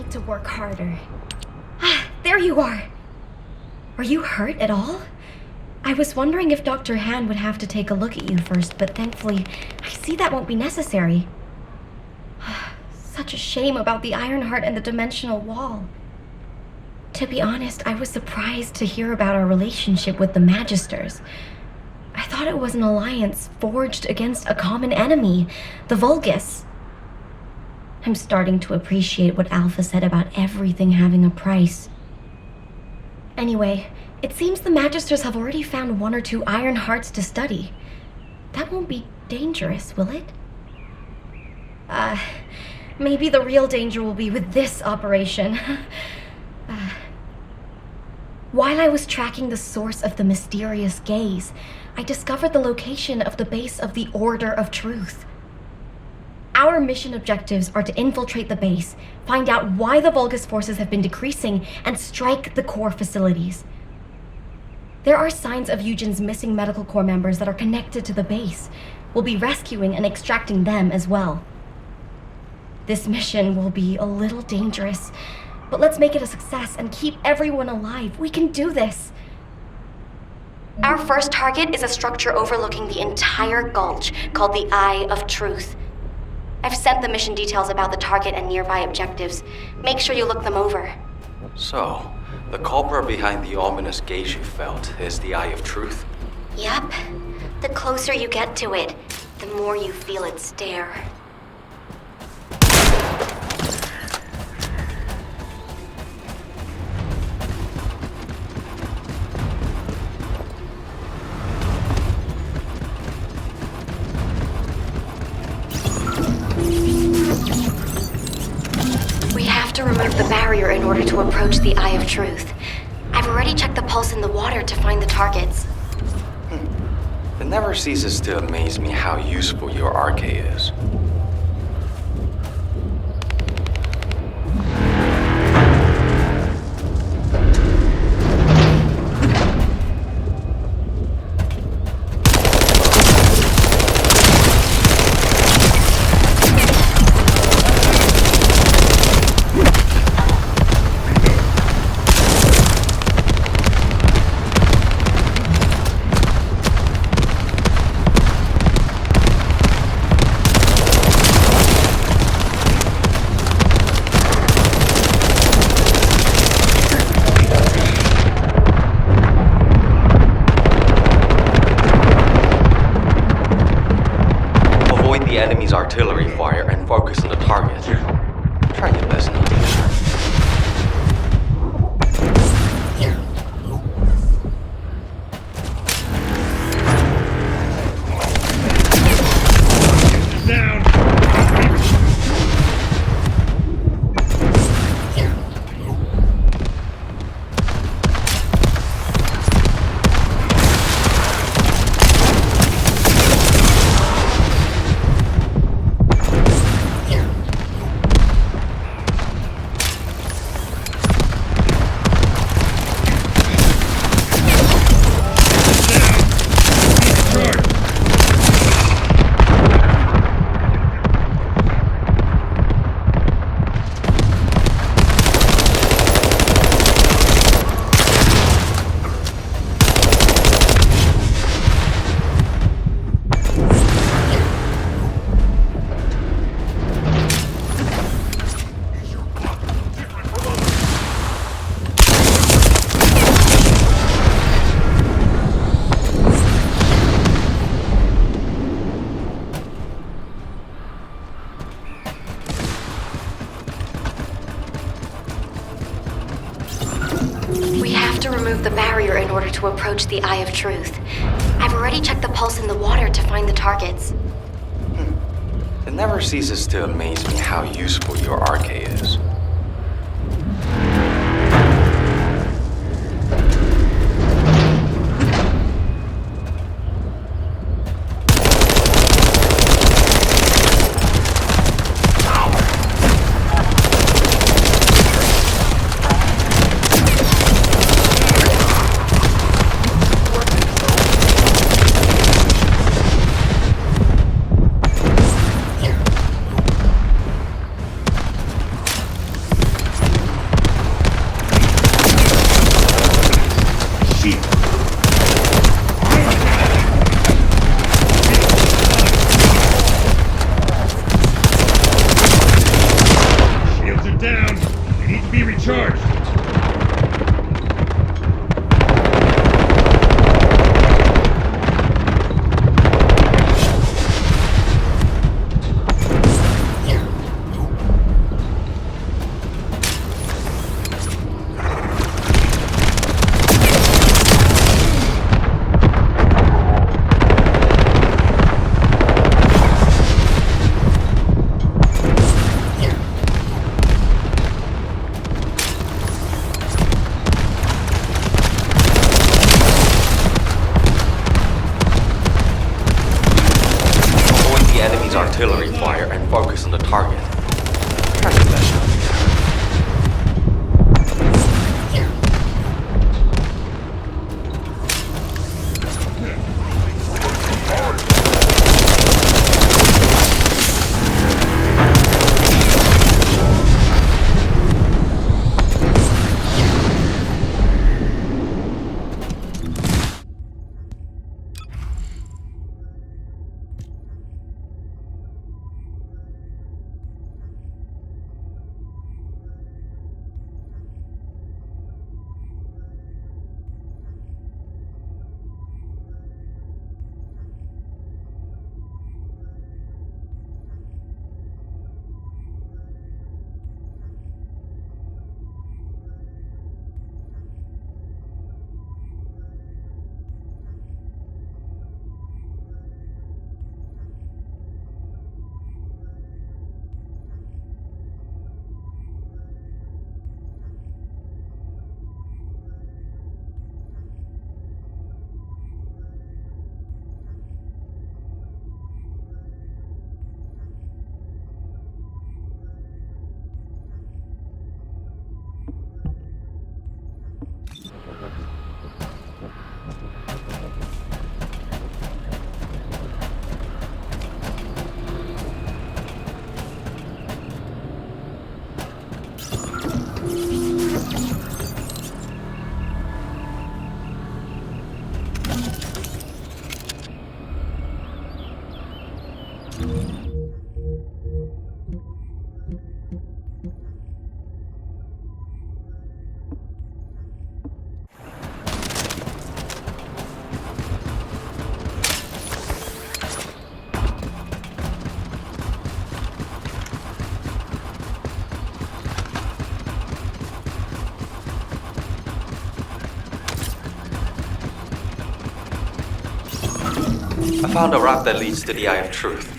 To work harder. Ah, there you are! Are you hurt at all? I was wondering if Dr. Han would have to take a look at you first, but thankfully, I see that won't be necessary. Such a shame about the Ironheart and the dimensional wall. To be honest, I was surprised to hear about our relationship with the Magisters. I thought it was an alliance forged against a common enemy, the Vulgus. I'm starting to appreciate what Alpha said about everything having a price. Anyway, it seems the Magisters have already found 1 or 2 iron hearts to study. That won't be dangerous, will it? Maybe the real danger will be with this operation. While I was tracking the source of the mysterious gaze, I discovered the location of the base of the Order of Truth. Our mission objectives are to infiltrate the base, find out why the Vulgus forces have been decreasing, and strike the core facilities. There are signs of Eugen's missing medical corps members that are connected to the base. We'll be rescuing and extracting them as well. This mission will be a little dangerous, but let's make it a success and keep everyone alive. We can do this. Our first target is a structure overlooking the entire gulch called the Eye of Truth. I've sent the mission details about the target and nearby objectives. Make sure you look them over. So, the culprit behind the ominous gaze you felt is the Eye of Truth? Yep. The closer you get to it, the more you feel it stare. We have to remove the barrier in order to approach the Eye of Truth. I've already checked the pulse in the water to find the targets. It never ceases to amaze me how useful your arcade is. Artillery fire and focus on the target. Try your best not to get hurt. Down! The barrier in order to approach the Eye of Truth. I've already checked the pulse in the water to find the targets. It never ceases to amaze me how useful your arcade is. cease artillery fire and focus on the target. That's the best idea. I found a route that leads to the Eye of Truth.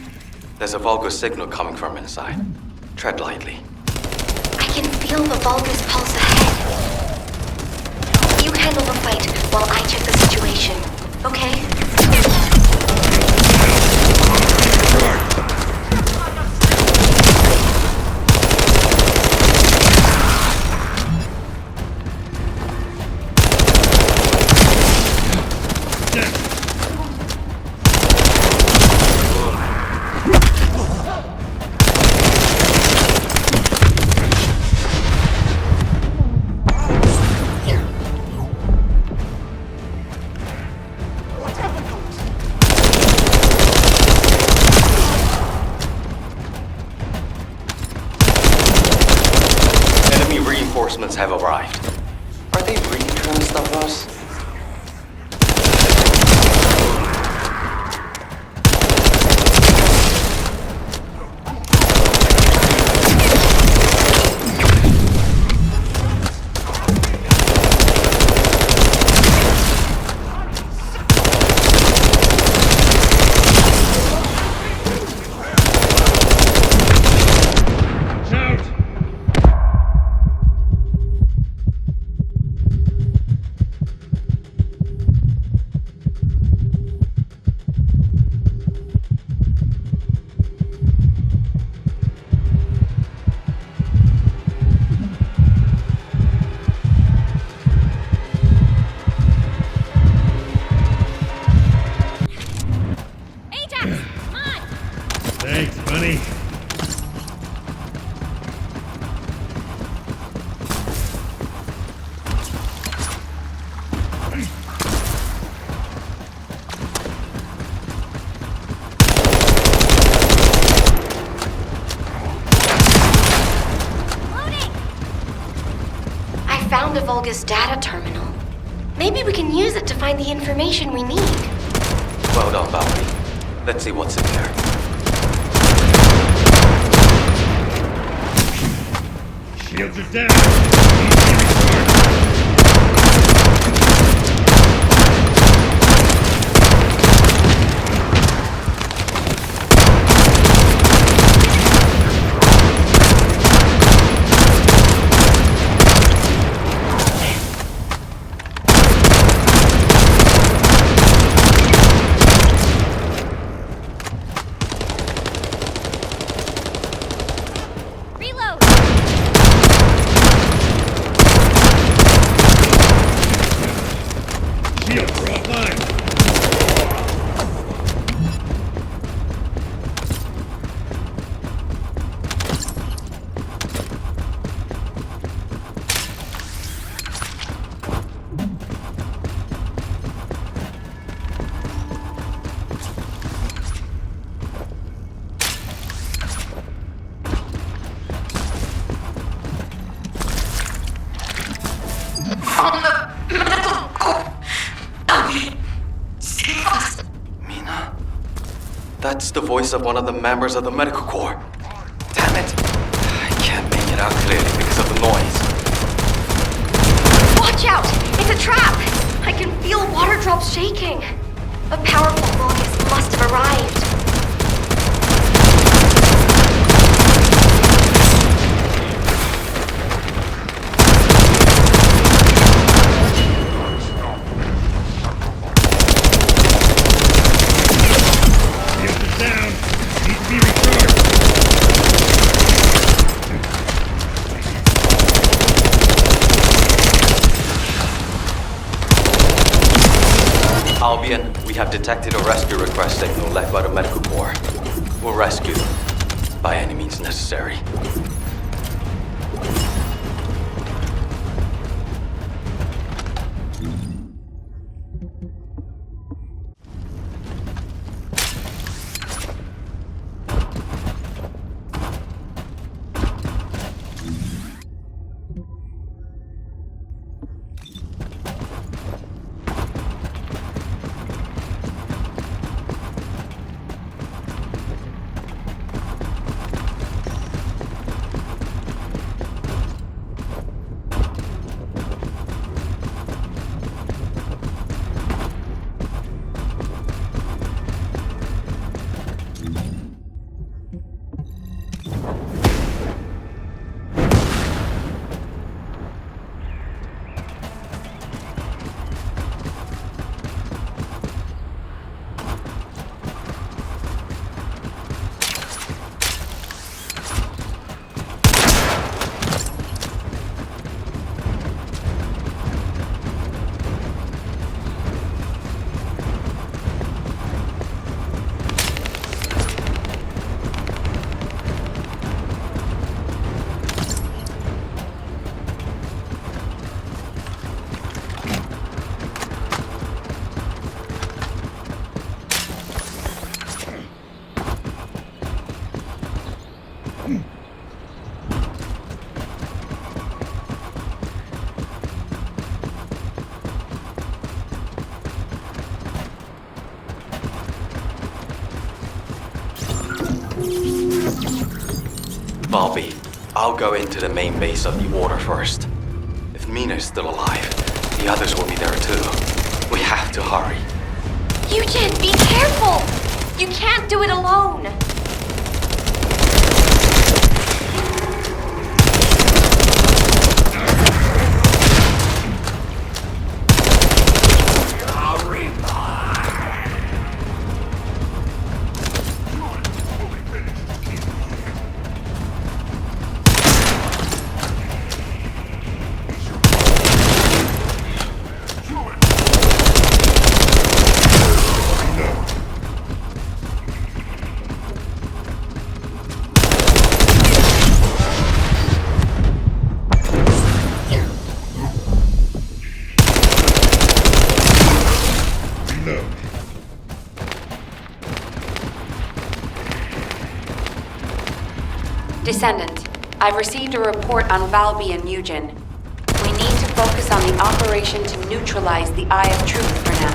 There's a Vulgus signal coming from inside. Tread lightly. I can feel the Vulgus pulse ahead. You handle the fight while I check the situation, okay? Reinforcements have arrived. Are they really trying to stop us? Thanks, buddy. I found a Vulgus data terminal. Maybe we can use it to find the information we need. Well done, Valerie. Let's see what's in there. Shields are down. Need to recharge. voice of one of the members of the medical corps. Damn it! I can't make it out clearly because of the noise. Watch out! It's a trap! I can feel water drops shaking. A powerful locust must have arrived. Down. Needs to be recharged. Albion, we have detected a rescue request signal left by the medical corps. We'll rescue them by any means necessary. Bobby, I'll go into the main base of the Order first. If Mina's still alive, the others will be there too. We have to hurry. Eugen, be careful! You can't do it alone! Descendant, I've received a report on Valby and Eugen. We need to focus on the operation to neutralize the Eye of Truth for now.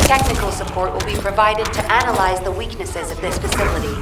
Technical support will be provided to analyze the weaknesses of this facility.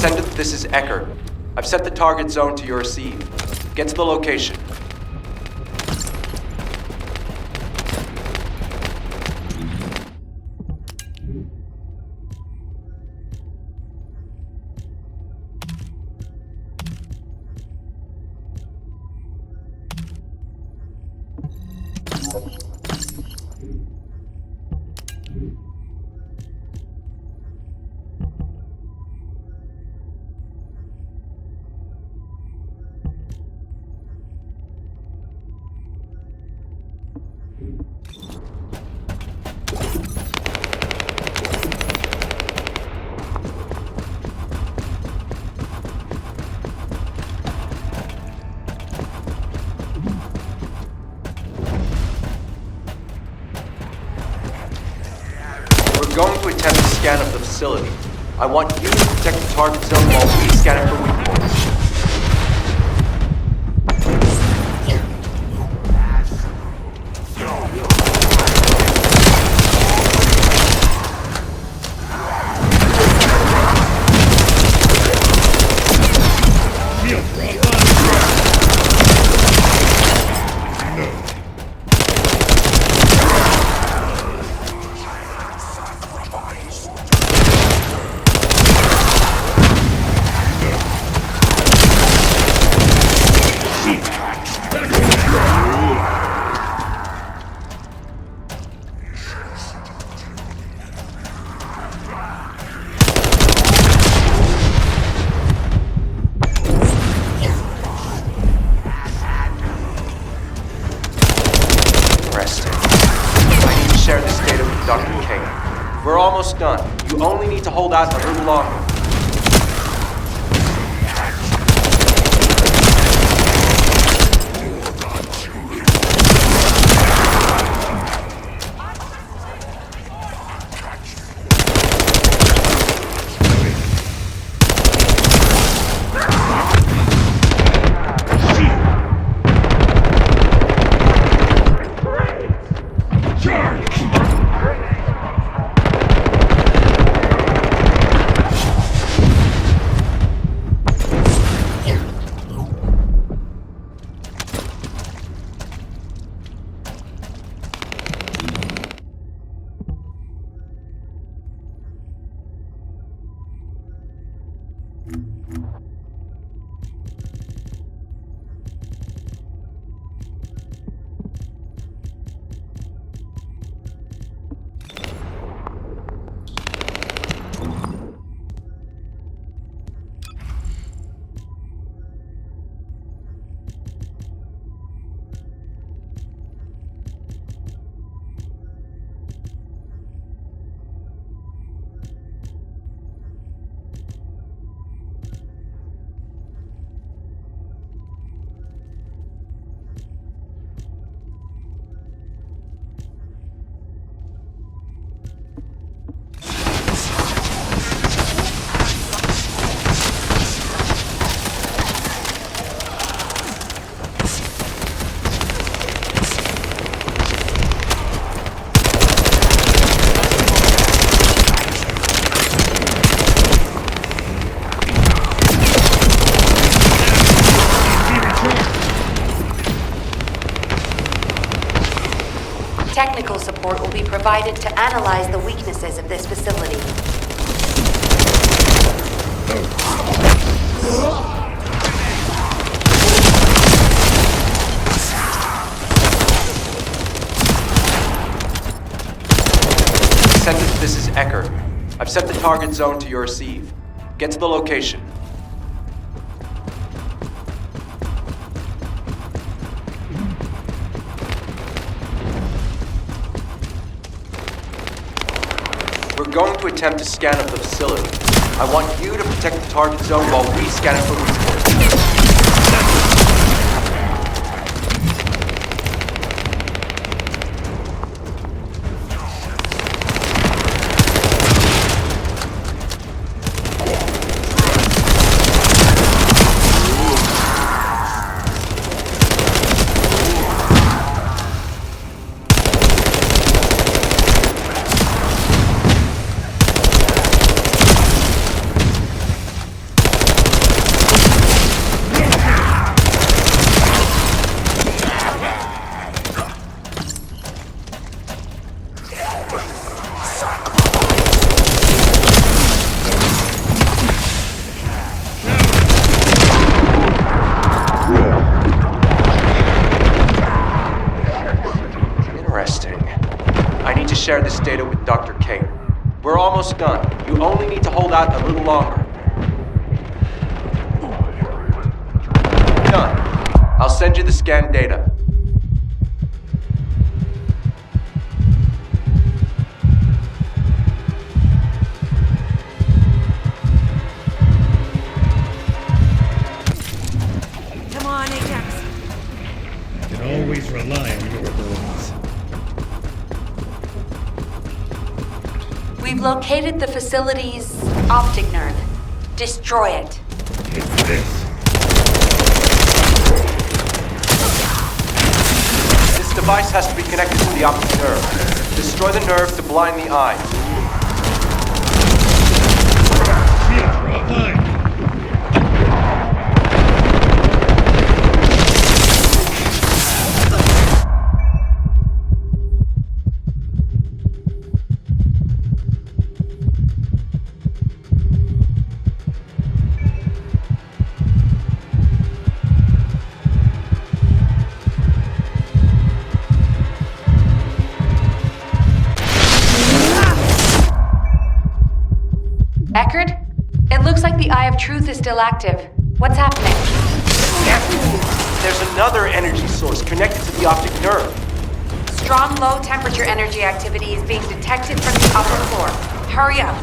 Descendant, this is Ecker. I've set the target zone to your receive. Get to the location. We're going to attempt a scan of the facility. I want you to protect the target zone while we scan it for weak points. We're almost done. You only need to hold out a little longer. Technical support will be provided to analyze the weaknesses of this facility. Descendant, this is Ecker. I've set the target zone to your receive. Get to the location. We're going to attempt a scan of the facility. I want you to protect the target zone while we scan it for weak points. Dr. Kate. We're almost done. You only need to hold out a little longer. Done. I'll send you the scanned data. Come on, Ajax. You can always rely on your abilities. We've located the facility's optic nerve. Destroy it. It's this. This device has to be connected to the optic nerve. Destroy the nerve to blind the eye. Shields are offline. Eckert? It looks like the Eye of Truth is still active. What's happening? There's another energy source connected to the optic nerve. Strong low-temperature energy activity is being detected from the upper floor. Hurry up.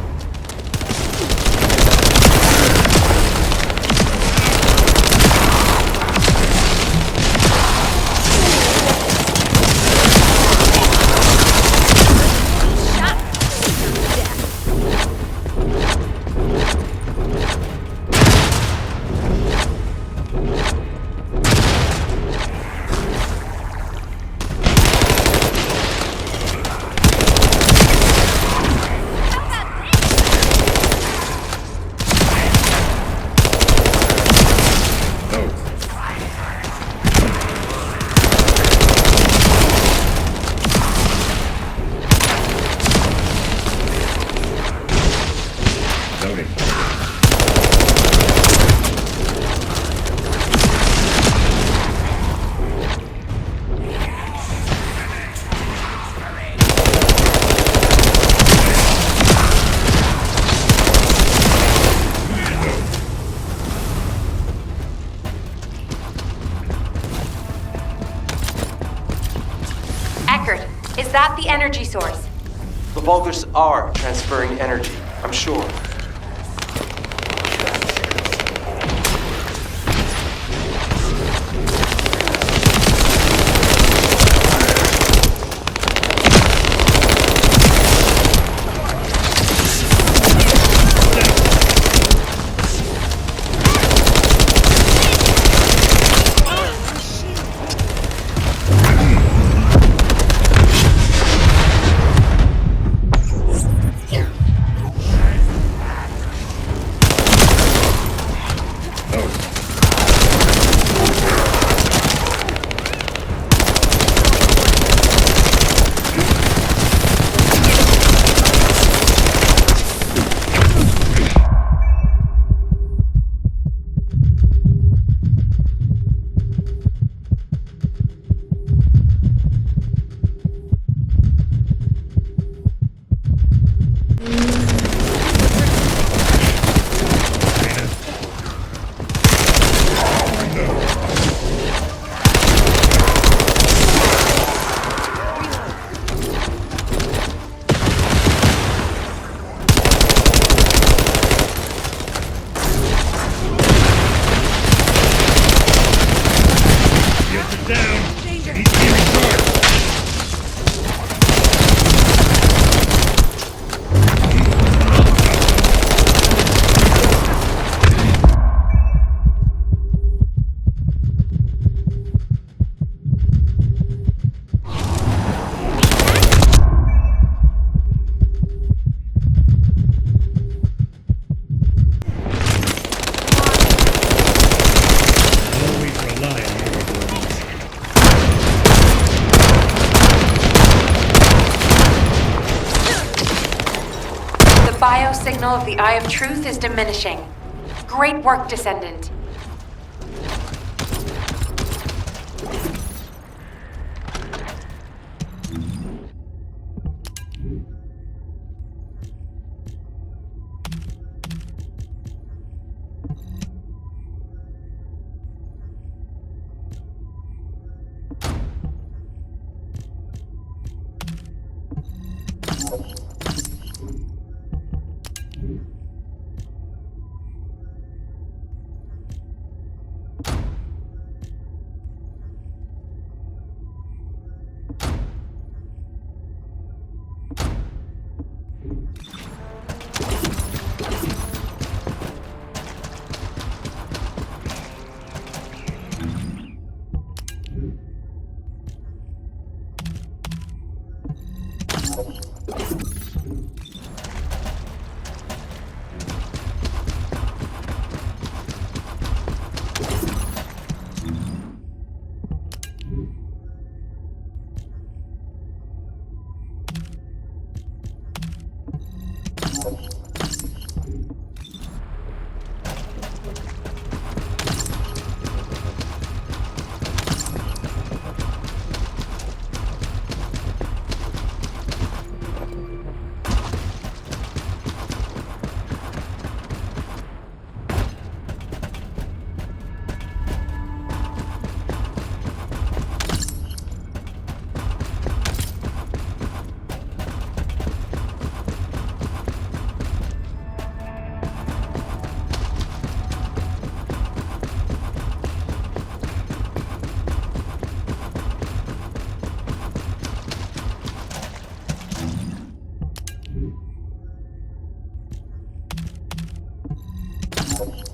Eckert, is that the energy source? The Vulgars are transferring energy, I'm sure. Biosignal of the Eye of Truth is diminishing. Great work, Descendant. you